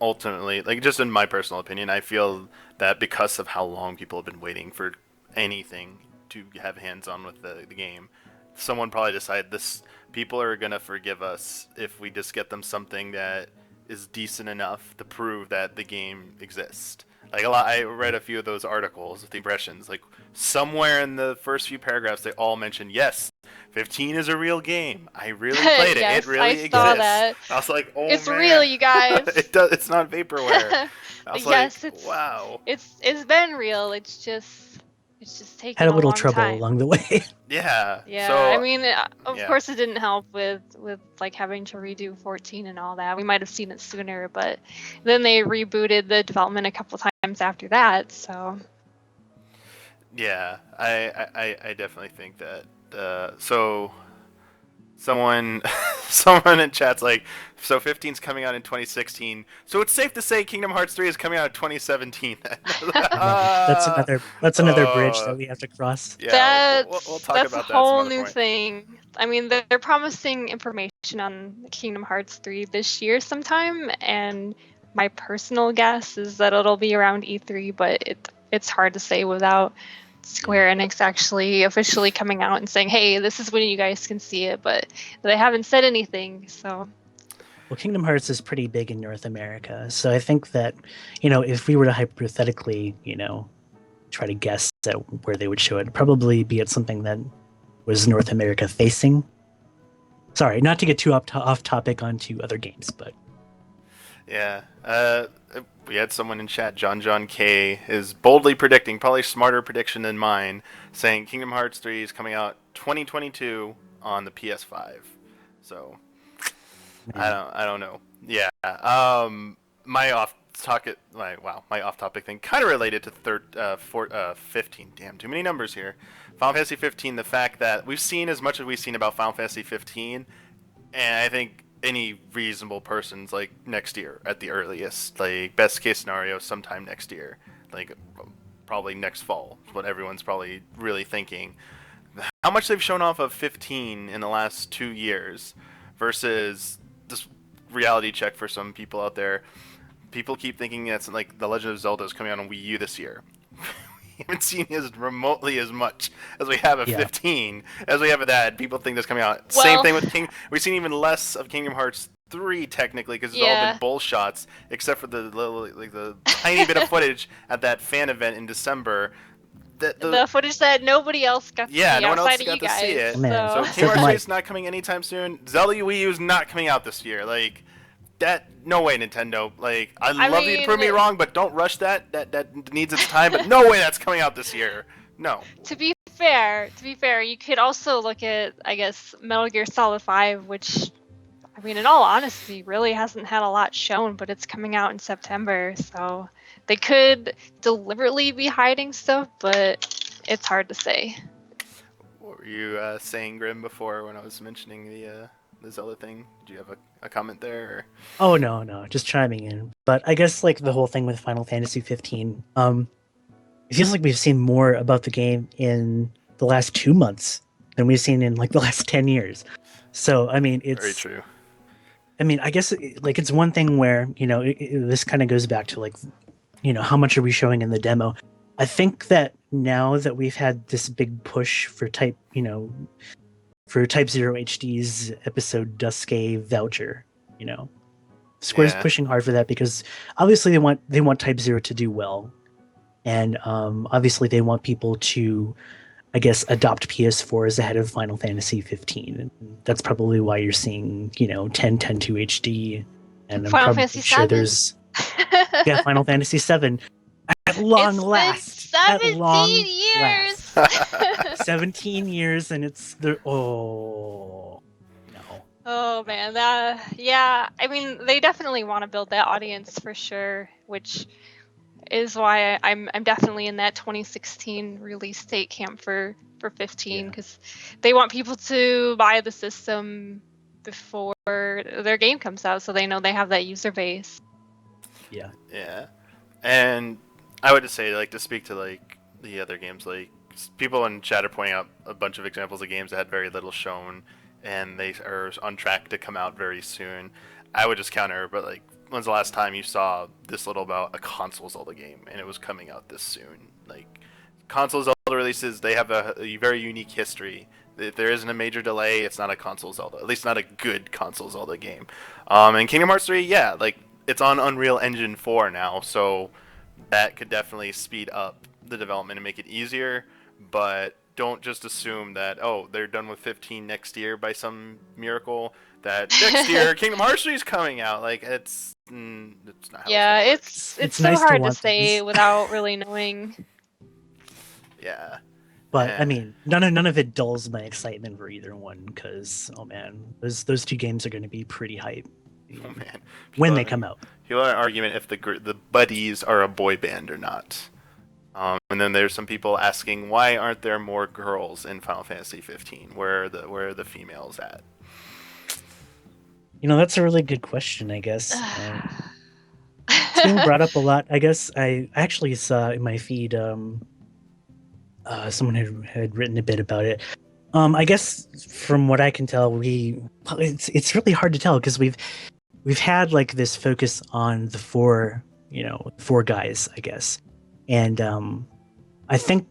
ultimately, like, just in my personal opinion, I feel that because of how long people have been waiting for anything to have hands-on with the game, someone probably decided this people are gonna forgive us if we just get them something that is decent enough to prove that the game exists. Like, I read a few of those articles with the impressions. Like, somewhere in the first few paragraphs, they all mentioned, yes, 15 is a real game. I really played it.
Yes,
It really
I
exists.
saw that.
I was like, oh
It's
man.
real, you guys.
It's not vaporware. I was
Yes,
like, wow.
It's been real. It's just taken
Had a
a
little
long
trouble
time.
along the way.
Yeah.
Yeah,
So,
I mean, of
yeah.
course it didn't help with like having to redo 14 and all that. We might have seen it sooner, but then they rebooted the development a couple times after that. So
Yeah, I definitely think that. So someone someone in chat's like, so 15's coming out in 2016. So it's safe to say Kingdom Hearts 3 is coming out in 2017.
That's another bridge that we have to cross.
Yeah, we'll talk
that's
about
a
that some
whole
other
new
point.
thing. I mean, they're promising information on Kingdom Hearts 3 this year sometime, and my personal guess is that it'll be around E3, but it's hard to say without Square Enix actually officially coming out and saying, hey, this is when you guys can see it, but they haven't said anything. So
Well, Kingdom Hearts is pretty big in North America, so I think that, if we were to hypothetically, try to guess at where they would show it, it'd probably be at something that was North America facing. Sorry, not to get too off topic onto other games, but
Yeah. We had someone in chat, John K, is boldly predicting, probably smarter prediction than mine, saying Kingdom Hearts 3 is coming out 2022 on the PS5. So I don't know. Yeah. My off topic thing kind of related to 15. Damn, too many numbers here. Final Fantasy 15. The fact that we've seen as much as we've seen about Final Fantasy 15, and I think any reasonable person's like next year at the earliest, like best case scenario sometime next year, like probably next fall is what everyone's probably really thinking. How much they've shown off of 15 in the last 2 years versus just reality check for some people out there. People keep thinking that's like The Legend of Zelda is coming out on Wii U this year. We haven't seen as remotely as much as we have at
Yeah.
15 as we have at that. People think that's coming out.
Well-
Same thing with We've seen even less of Kingdom Hearts 3 technically because it's all
Yeah.
been bull shots, except for the little, like the tiny bit of footage at that fan event in December.
The footage that nobody else got to
Yeah,
see
no one else
outside of
got
you
to
guys.
see it.
Oh, man.
So
So,
Kingdom
Except
Hearts 3
Mike.
is not coming anytime soon. Zelda Wii U is not coming out this year. Like that, no way, Nintendo. Like I love you to prove me
mean-
wrong, but don't rush that. That needs its time. But no way that's coming out this year. No.
to be fair, you could also look at, I guess, Metal Gear Solid 5, which, I mean, in all honesty, really hasn't had a lot shown, but it's coming out in September, so they could deliberately be hiding stuff, but it's hard to say.
What were you saying, Grim, before when I was mentioning the Zelda thing? Did you have a comment there? Or?
Oh no, just chiming in. But I guess like the whole thing with Final Fantasy 15, it feels like we've seen more about the game in the last 2 months than we've seen in like the last 10 years. So I mean,
Very
it's.
true.
I mean, I guess like it's one thing where this kind of goes back to like, how much are we showing in the demo? I think that now that we've had this big push for Type Zero HD's episode Duske voucher, Square's
Yeah.
pushing hard for that because obviously they want Type Zero to do well, and obviously they want people to, I guess, adopt PS4s ahead of Final Fantasy 15. And that's probably why you're seeing 10.10.2 HD, and I'm
Final
probably
Fantasy
sure
7.
there's Final Fantasy 7 at long
It's
last.
been
At
17
long
years.
last. 17 years, and it's the no.
Oh man, yeah. I mean, they definitely want to build that audience for sure, which is why I'm definitely in that 2016 release date camp for 15,
Yeah.
because they want people to buy the system before their game comes out, so they know they have that user base.
Yeah.
Yeah, and I would just say, like, to speak to like the other games, like people in chat are pointing out a bunch of examples of games that had very little shown, and they are on track to come out very soon. I would just counter, but like, when's the last time you saw this little about a console Zelda game, and it was coming out this soon? Like, console Zelda releases, they have a very unique history. If there isn't a major delay, it's not a console Zelda, at least not a good console Zelda game. And Kingdom Hearts 3, yeah, like, it's on Unreal Engine 4 now, so that could definitely speed up the development and make it easier, but don't just assume that, oh, they're done with 15 next year by some miracle, that next year Kingdom Hearts 3 is coming out. Like, it's not how
Yeah,
it's
it's
It's
so
nice to
hard to
want
say
things.
without really knowing.
yeah.
But
Yeah.
I mean, none of it dulls my excitement for either one, because oh man, those two games are going to be pretty hype
Oh man.
when they
People-
come out.
People have an argument if the buddies are a boy band or not. And then there's some people asking, why aren't there more girls in Final Fantasy 15? Where are the females at?
That's a really good question, I guess. It's being brought up a lot. I guess I actually saw in my feed someone had written a bit about it. I guess from what I can tell, it's really hard to tell because we've had like this focus on the four guys, I guess, and I think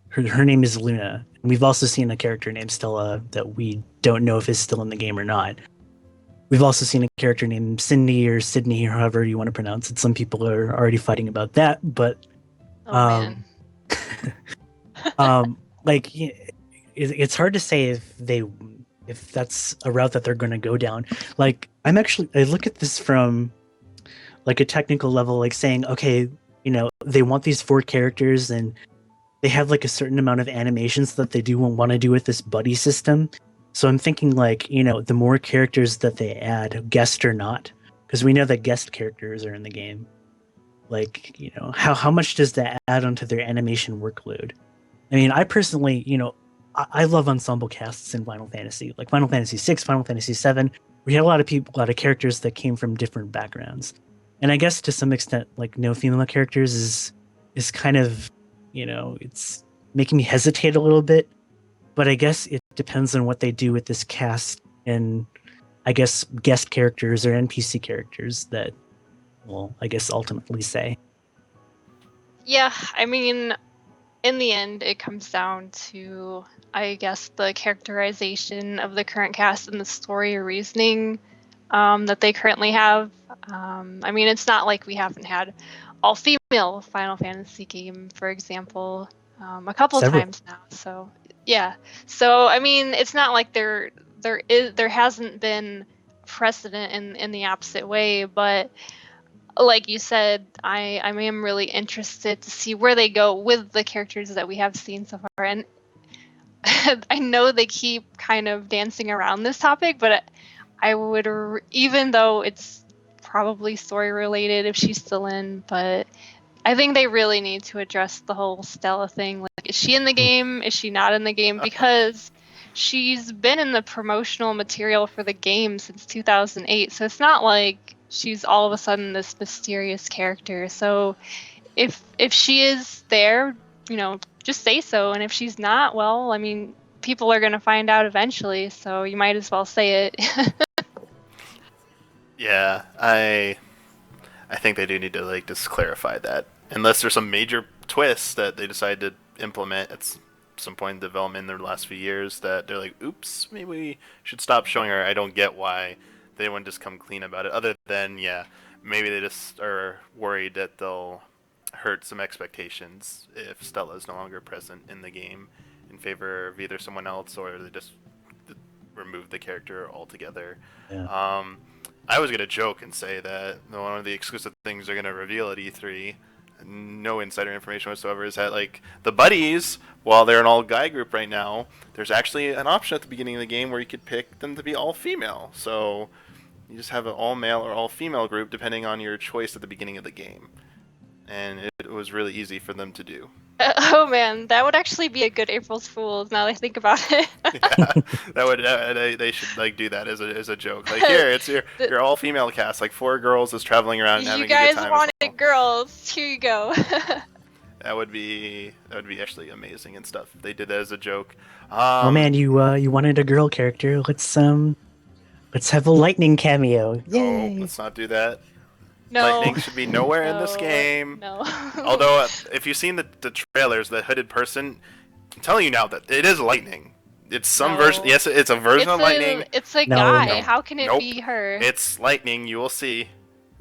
her name is Luna. We've also seen a character named Stella that we don't know if is still in the game or not. We've also seen a character named Cindy or Sydney, or however you want to pronounce it. Some people are already fighting about that, but
Oh man.
like it's hard to say if that's a route that they're going to go down. Like I look at this from like a technical level, like saying, okay, they want these four characters and they have like a certain amount of animations that they do want to do with this buddy system. So I'm thinking like, the more characters that they add, guest or not, because we know that guest characters are in the game. Like, how much does that add onto their animation workload? I mean, I personally, I love ensemble casts in Final Fantasy, like Final Fantasy 6, Final Fantasy 7. We had a lot of characters that came from different backgrounds. And I guess to some extent, like no female characters is kind of, it's making me hesitate a little bit. But I guess it depends on what they do with this cast and I guess, guest characters or NPC characters that will, I guess, ultimately say.
Yeah, I mean, in the end, it comes down to, I guess, the characterization of the current cast and the story or reasoning that they currently have. I mean, it's not like we haven't had all-female Final Fantasy game, for example, a couple of
Several.
times now. So yeah, so I mean, it's not like there hasn't been precedent in the opposite way, but like you said, I am really interested to see where they go with the characters that we have seen so far. And I know they keep kind of dancing around this topic, but I would, even though it's probably story related if she's still in, but I think they really need to address the whole Stella thing. Like, is she in the game? Is she not in the game? Because she's been in the promotional material for the game since 2008, so it's not like she's all of a sudden this mysterious character. So if she is there, just say so. And if she's not, well, I mean, people are going to find out eventually, so you might as well say it.
Yeah, I think they do need to just clarify that. Unless there's some major twist that they decide to implement at some point in development in the last few years that they're like, oops, maybe we should stop showing her. I don't get why they wouldn't just come clean about it. Other than, yeah, maybe they just are worried that they'll hurt some expectations if Stella is no longer present in the game in favor of either someone else, or they just remove the character altogether.
Yeah.
I was gonna joke and say that one of the exclusive things they're gonna reveal at E3, no insider information whatsoever, is that the buddies, while they're an all guy group right now, there's actually an option at the beginning of the game where you could pick them to be all female. So you just have an all male or all female group depending on your choice at the beginning of the game, and it was really easy for them to do.
Oh man, that would actually be a good April's Fool's. Now that I think about it.
Yeah, that would they should do that as a joke. Here, it's your all female cast, 4 girls just traveling around and having
You
a good
guys
time.
wanted girls. Here you go.
That would be actually amazing and stuff. If they did that as a joke.
Oh man, you wanted a girl character. Let's have a lightning cameo. Yay!
Oh, let's not do that.
No.
Lightning should be nowhere in this game.
No.
Although, if you've seen the trailers, the hooded person, I'm telling you now that it is Lightning. It's some version. Yes, it's a version of Lightning.
It's a
No,
guy.
no.
How can it
Nope.
be her?
It's Lightning. You will see.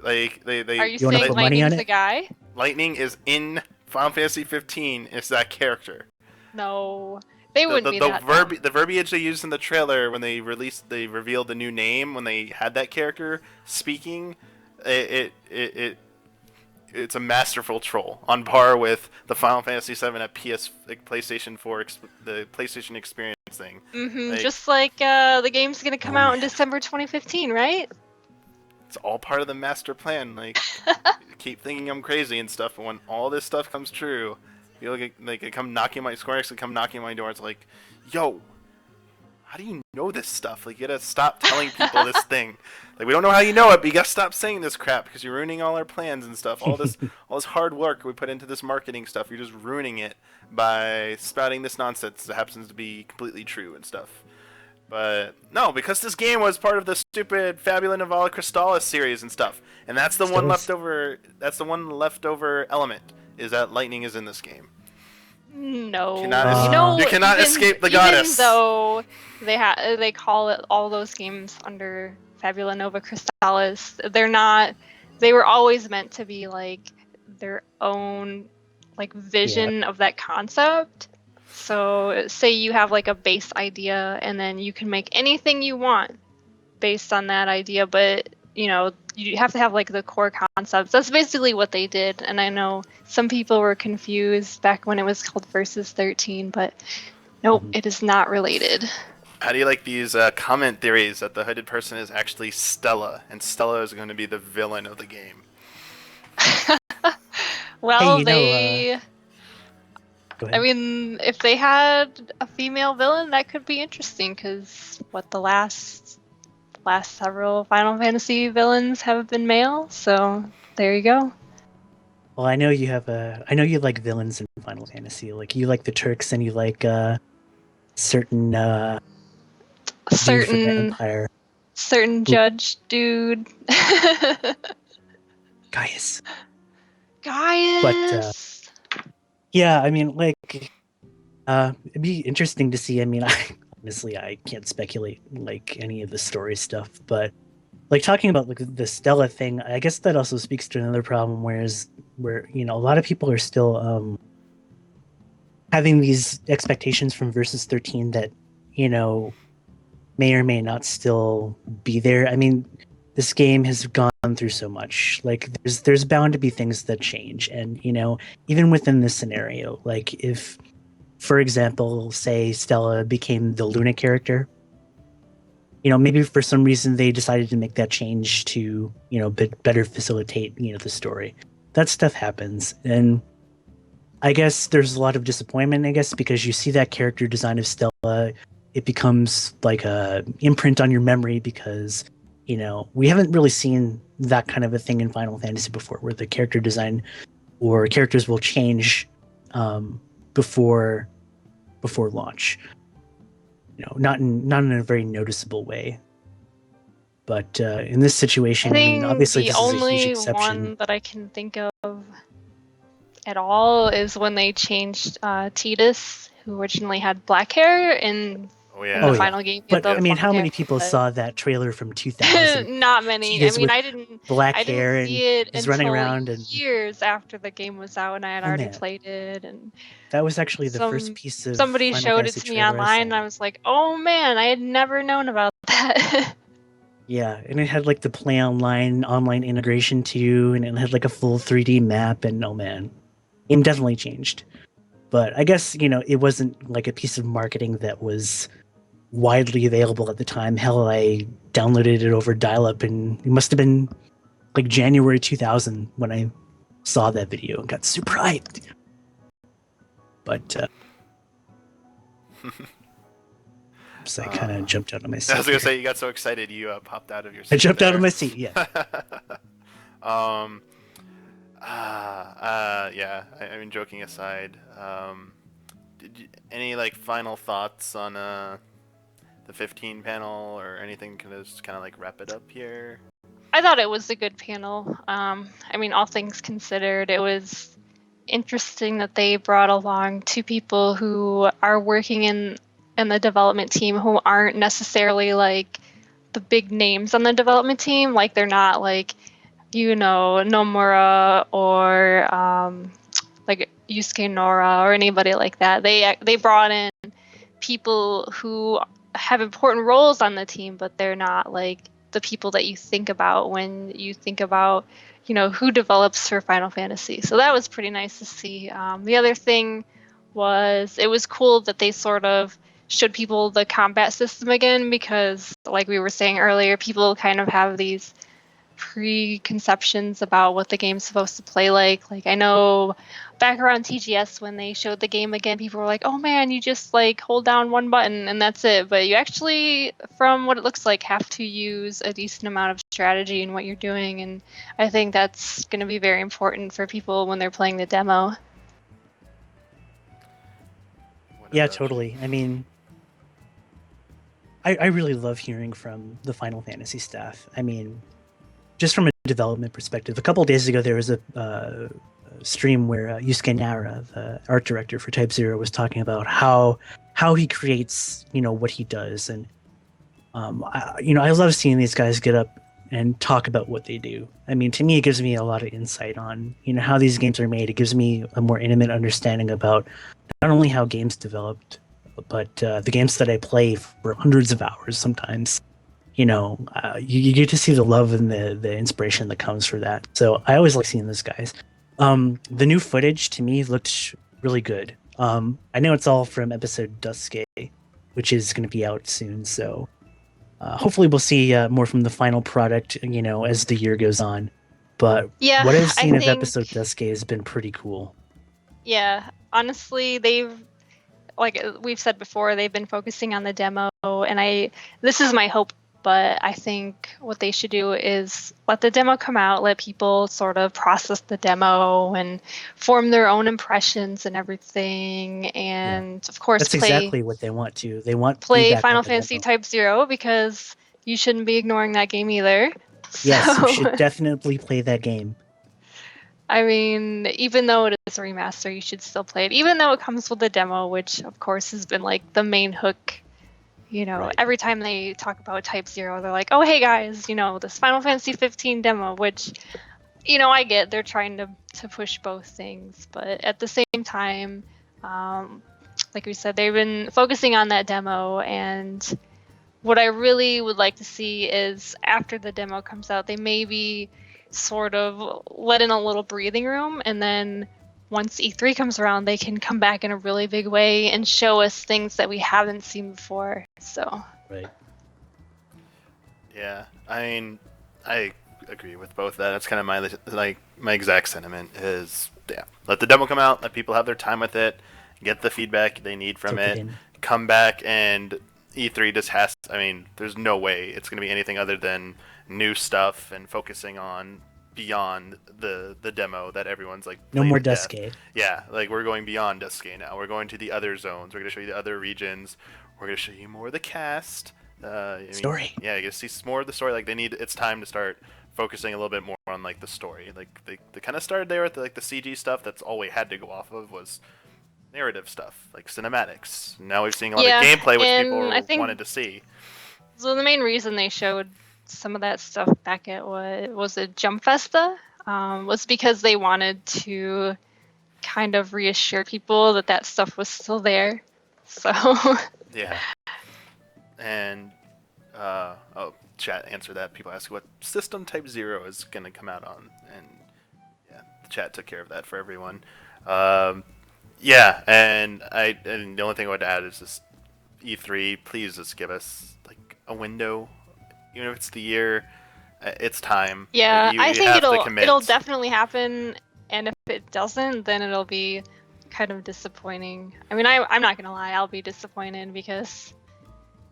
They.
Are you
You wanna
saying
put money on
Lightning's
it?
a guy?
Lightning is in Final Fantasy 15. It's that character.
No. They wouldn't be that.
The verbiage they used in the trailer when they revealed the new name, when they had that character speaking, it's a masterful troll, on par with the Final Fantasy 7 at PlayStation 4, the PlayStation Experience thing.
Just like the game's gonna come out in December 2015, right?
It's all part of the master plan. Keep thinking I'm crazy and stuff, but when all this stuff comes true, you look at, it come knocking my Square Enix and come knocking my door. It's like, yo, how do you know this stuff? You gotta stop telling people this thing. We don't know how you know it, but you gotta stop saying this crap because you're ruining all our plans and stuff. All this hard work we put into this marketing stuff, you're just ruining it by spouting this nonsense that happens to be completely true and stuff. But no, because this game was part of the stupid Fabula Nivala Crystallis series and stuff, and that's the one leftover. That's the one leftover element, is that Lightning is in this game.
No.
You cannot escape the goddess.
Even though they call it all those games under Fabula Nova Crystallis, they're not. They were always meant to be their own vision of that concept. So say you have a base idea, and then you can make anything you want based on that idea, but you have to have the core concepts. That's basically what they did, and I know some people were confused back when it was called Versus 13, but nope, it is not related.
How do you like these comment theories that the hooded person is actually Stella, and Stella is going to be the villain of the game?
Well,
Hey,
I mean, if they had a female villain, that could be interesting, because the last several Final Fantasy villains have been male, so there you go.
Well, I know you like villains in Final Fantasy. You like the Turks, and you like certain Empire.
certain judge dude.
Gaius.
Gaius.
Yeah, I mean, like, it'd be interesting to see. I mean, honestly, I can't speculate like any of the story stuff, but like talking about like the Stella thing, I guess that also speaks to another problem, where a lot of people are still having these expectations from Versus 13 that may or may not still be there. I mean, this game has gone through so much. Like, there's bound to be things that change, and even within this scenario, like if, for example, say Stella became the Luna character, maybe for some reason they decided to make that change to better facilitate the story. That stuff happens, and I guess there's a lot of disappointment, I guess, because you see that character design of Stella, it becomes like a imprint on your memory because, we haven't really seen that kind of a thing in Final Fantasy before, where the character design or characters will change before launch. Not in a very noticeable way. But in this situation, I mean, obviously
the
this is a huge
only
exception.
one that I can think of at all is when they changed Tidus, who originally had black hair in the final game.
But I mean, how many people saw that trailer from 2000?
Not many.
Tidus
I mean, I didn't
see
it
he's
until
running around and
years after the game was out, and I had already played it. And
that was actually the first piece of
somebody
Final
showed
Fantasy
it to me online, and I was like, "Oh man, I had never known about that."
Yeah, and it had like the play online integration too, and it had like a full 3D map, and oh man, game definitely changed. But I guess it wasn't like a piece of marketing that was widely available at the time. Hell, I downloaded it over dial-up, and it must have been like January 2000 when I saw that video and got super hyped. But so I kind of jumped out of my seat.
I was gonna say, you got so excited you popped out of your seat.
I jumped out of my seat. Yeah.
Yeah. I mean, joking aside, any like final thoughts on the 15 panel or anything? Can I just kind of like wrap it up here?
I thought it was a good panel. I mean, all things considered, it was interesting that they brought along two people who are working in the development team who aren't necessarily like the big names on the development team. Like, they're not like, Nomura or like Yusuke Nora or anybody like that. They brought in people who have important roles on the team, but they're not like the people that you think about when you think about who develops for Final Fantasy. So that was pretty nice to see. The other thing was, it was cool that they sort of showed people the combat system again, because like we were saying earlier, people kind of have these preconceptions about what the game's supposed to play like. Like, I know back around TGS when they showed the game again, people were like, "Oh man, you just like hold down one button and that's it." But you actually, from what it looks like, have to use a decent amount of strategy in what you're doing, and I think that's going to be very important for people when they're playing the demo.
Yeah, totally. I mean, I really love hearing from the Final Fantasy staff. I mean, just from a development perspective, a couple of days ago there was a stream where Yusuke Nara, the art director for Type Zero, was talking about how he creates, what he does, and I love seeing these guys get up and talk about what they do. I mean, to me, it gives me a lot of insight on how these games are made. It gives me a more intimate understanding about not only how games developed, but the games that I play for hundreds of hours sometimes. You get to see the love and the inspiration that comes for that. So I always like seeing those guys. The new footage to me looked really good. I know it's all from episode Duske, which is going to be out soon. So hopefully we'll see more from the final product, as the year goes on. But
yeah,
what I've seen of episode Duske has been pretty cool.
Yeah, honestly, like we've said before, they've been focusing on the demo, and this is my hope, but I think what they should do is let the demo come out, let people sort of process the demo and form their own impressions and everything, and of course
that's exactly what they want to. They want
play Final Fantasy Type Zero, because you shouldn't be ignoring that game either.
Yes, you
So,
should definitely play that game.
I mean, even though it is a remaster, you should still play it. Even though it comes with a demo, which of course has been like the main hook. You know,
Right.
every time they talk about Type 0, they're like, oh, hey guys, you know, this Final Fantasy 15 demo, which, you know, I get they're trying to push both things. But at the same time, like we said, they've been focusing on that demo. And what I really would like to see is after the demo comes out, they maybe sort of let in a little breathing room, and then once E3 comes around, they can come back in a really big way and show us things that we haven't seen before. So,
Right.
Yeah, I mean, I agree with both that. That's kind of my exact sentiment is, yeah, let the demo come out, let people have their time with it, get the feedback they need from
Soak it
it,
in.
come back, and E3 just has. I mean, there's no way it's going to be anything other than new stuff and focusing on beyond the demo that everyone's like
No
played
more
to death.
Dusky.
Yeah, like we're going beyond Dusky now. We're going to the other zones. We're going to show you the other regions. We're going to show you more of the cast. I mean,
Story.
yeah, you see more of the story. Like it's time to start focusing a little bit more on like the story. Like they kind of started there with the CG stuff. That's all we had to go off of was narrative stuff, like cinematics. Now we've seen a lot
yeah,
of gameplay, which
and
people
I think
wanted to see.
so. The main reason they showed some of that stuff back at what was it, Jump Festa, was because they wanted to kind of reassure people that that stuff was still there. So,
Yeah. And chat answer that. People ask what system Type 0 is going to come out on, and yeah, the chat took care of that for everyone. Yeah, and the only thing I would add is just E3. Please just give us like a window, even if it's the year. It's time.
yeah,
Like,
I
you
think
have to commit.
it'll definitely happen, and if it doesn't, then it'll be kind of disappointing. I mean, I'm not gonna lie, I'll be disappointed because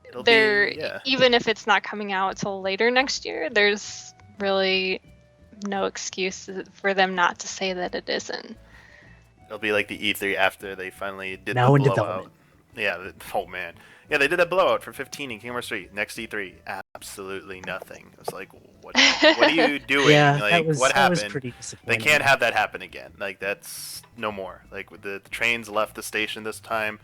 It'll
there,
be, yeah.
even if it's not coming out till later next year, there's really no excuse for them not to say that it isn't.
It'll be like the E3 after they finally did
Now
the
in
blowout.
development.
Yeah, oh man. Yeah, they did a blowout for 15 in Kingdom Hearts 3. Next E3, absolutely nothing. It was like, what are you doing?
Yeah,
like, what
that was
happened?
pretty
They
disappointing.
can't have that happen again. Like, that's no more. Like, the trains left the station this time,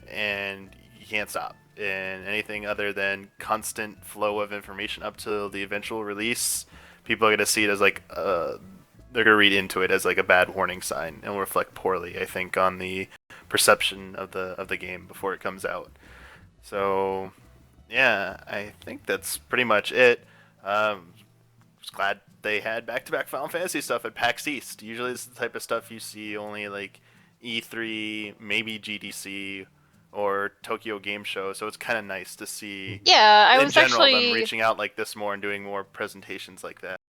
and you can't stop. And anything other than constant flow of information up to the eventual release, people are going to see it as like, they're going to read into it as like a bad warning sign and will reflect poorly, I think, on the perception of the game before it comes out. So, yeah, I think that's pretty much it. Was glad they had back-to-back Final Fantasy stuff at PAX East. Usually this is the type of stuff you see only like E3, maybe GDC, or Tokyo Game Show. So it's kind of nice to see.
Yeah, I
in
was
general,
actually
them reaching out like this more and doing more presentations like that.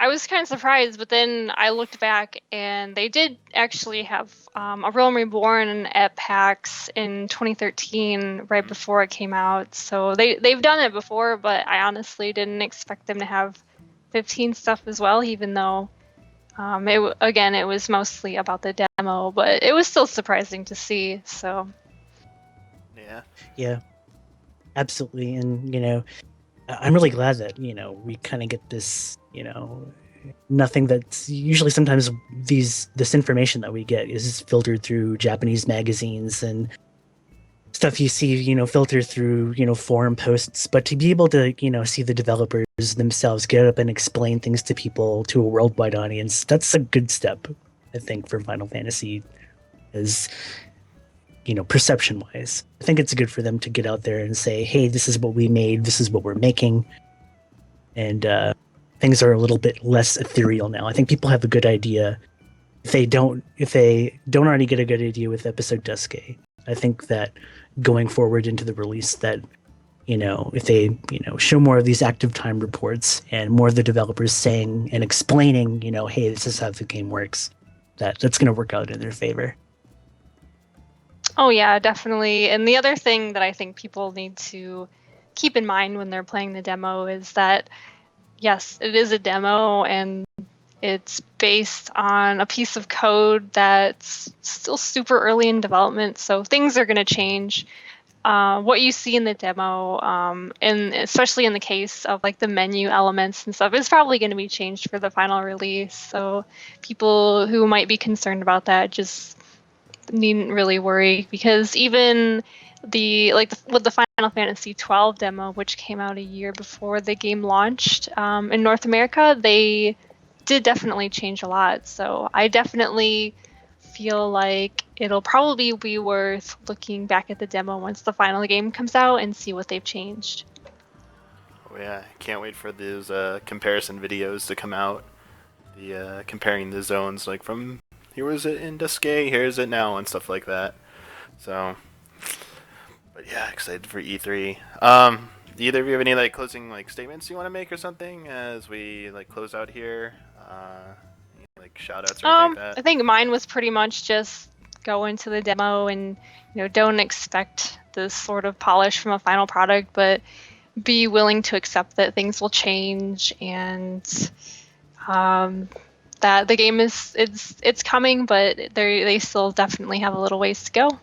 I was kind of surprised, but then I looked back and they did actually have a Realm Reborn at PAX in 2013, right before it came out. So they've done it before, but I honestly didn't expect them to have 15 stuff as well, even though it was mostly about the demo, but it was still surprising to see. So
Yeah.
Yeah, absolutely. And, I'm really glad that, we kind of get this, nothing that's usually sometimes this information that we get is filtered through Japanese magazines and stuff you see, filtered through, forum posts. But to be able to, see the developers themselves get up and explain things to people, to a worldwide audience, that's a good step, I think, for Final Fantasy as perception wise. I think it's good for them to get out there and say, hey, this is what we made, this is what we're making. And things are a little bit less ethereal now. I think people have a good idea. If they don't already get a good idea with episode Duske, I think that going forward into the release that, if they, show more of these active time reports and more of the developers saying and explaining, hey, this is how the game works, that's going to work out in their favor.
oh yeah, definitely. And the other thing that I think people need to keep in mind when they're playing the demo is that, yes, it is a demo and it's based on a piece of code that's still super early in development. So things are going to change. what you see in the demo, and especially in the case of like the menu elements and stuff, is probably going to be changed for the final release. So people who might be concerned about that just needn't really worry, because even with the Final Fantasy 12 demo, which came out a year before the game launched in North America, they did definitely change a lot. So I definitely feel like it'll probably be worth looking back at the demo once the final game comes out and see what they've changed.
Oh yeah, can't wait for those comparison videos to come out. The comparing the zones, like from here was it in Duscae, here is it now, and stuff like that. So, but yeah, excited for E3. Do either of you have any like closing like statements you want to make or something as we like close out here? Any, like shout outs or anything like that?
I think mine was pretty much just go into the demo and don't expect this sort of polish from a final product, but be willing to accept that things will change, and that the game it's coming, but they still definitely have a little ways to go.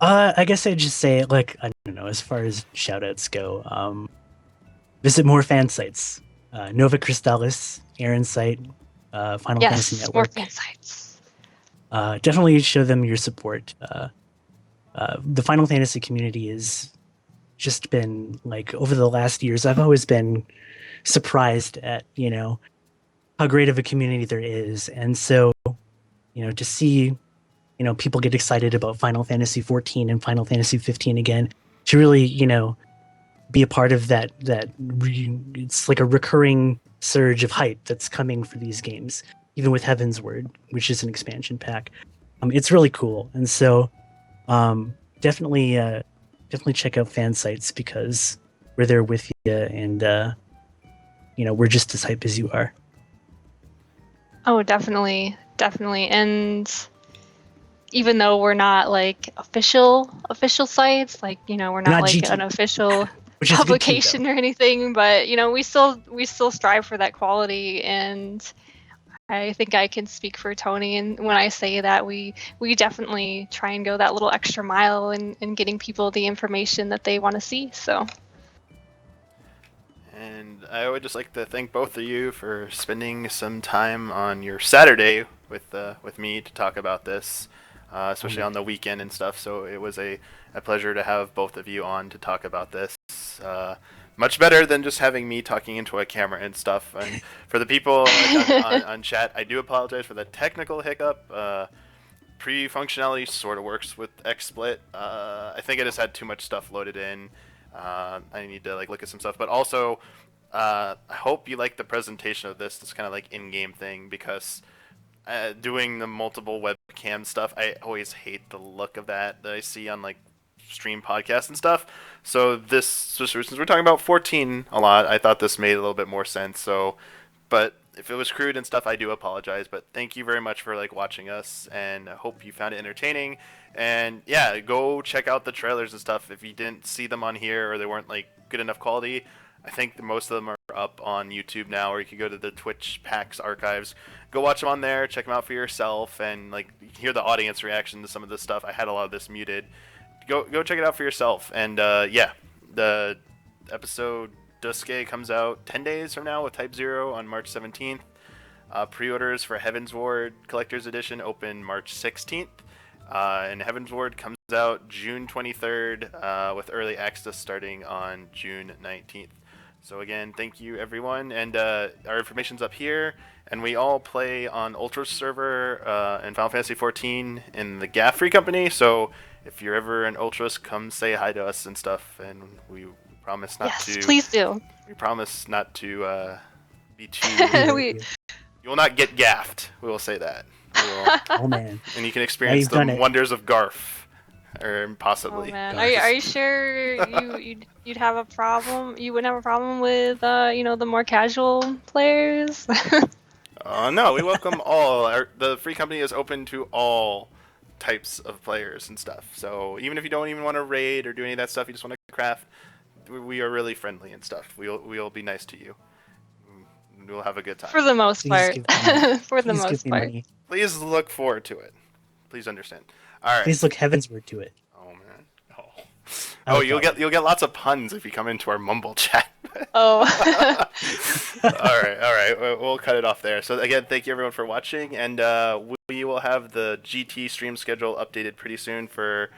I guess I'd just say, like, I don't know, as far as shoutouts go, visit more fan sites. Nova Crystallis, Aaron's site, Final Fantasy
Yes,
Network.
more fan sites.
Definitely show them your support. The Final Fantasy community has just been, like, over the last years, I've always been surprised at, how great of a community there is. And so, to see people get excited about Final Fantasy 14 and Final Fantasy 15 again, to really, be a part of that it's like a recurring surge of hype that's coming for these games, even with Heaven's Word, which is an expansion pack. It's really cool. And so definitely check out fan sites, because we're there with you, and we're just as hype as you are.
Oh, definitely. And even though we're not like official sites, like we're not like
GT,
an official
which is
publication or anything, but we still strive for that quality. And I think I can speak for Tony, and when I say that we definitely try and go that little extra mile in getting people the information that they want to see. So.
And I would just like to thank both of you for spending some time on your Saturday with me to talk about this, especially on the weekend and stuff. So it was a pleasure to have both of you on to talk about this. Much better than just having me talking into a camera and stuff. And for the people on chat, I do apologize for the technical hiccup. Pre-functionality sort of works with XSplit. I think I just had too much stuff loaded in. I need to like look at some stuff, but also I hope you like the presentation of this kind of like in-game thing, because doing the multiple webcam stuff, I always hate the look of that I see on like stream podcasts and stuff. So since we're talking about 14 a lot, I thought this made a little bit more sense. So, but if it was crude and stuff, I do apologize. But thank you very much for like watching us, and I hope you found it entertaining. And yeah, go check out the trailers and stuff if you didn't see them on here or they weren't like good enough quality. I think most of them are up on YouTube now, or you can go to the Twitch PAX archives. Go watch them on there, check them out for yourself, and like hear the audience reaction to some of this stuff. I had a lot of this muted. Go check it out for yourself. And yeah, the episode Duscae comes out 10 days from now with Type 0 on March 17th. Pre-orders for Heaven's Ward Collector's Edition open March 16th. And Heaven's Ward comes out June 23rd with early access starting on June 19th. So again, thank you everyone, and our information's up here, and we all play on Ultra's server in Final Fantasy 14 in the Gaff Free Company, so if you're ever in Ultras, come say hi to us and stuff, and we promise not to...
Yes, please do.
We promise not to be too... You will not get gaffed, we will say that.
Oh man!
And you can experience the wonders of Garf, or possibly.
Oh man, are you sure you'd have a problem? You wouldn't have a problem with the more casual players?
No, we welcome all. The free company is open to all types of players and stuff. So even if you don't even want to raid or do any of that stuff, you just want to craft, we are really friendly and stuff. We'll be nice to you. We'll have a good time.
For the most part. For the most part.
Please look forward to it. Please understand. All right.
Please look heavensward to it.
Oh man. Oh.
Oh,
Oh, you'll
God.
get lots of puns if you come into our mumble chat.
Oh.
All right. We'll cut it off there. So again, thank you everyone for watching, and we will have the GT stream schedule updated pretty soon for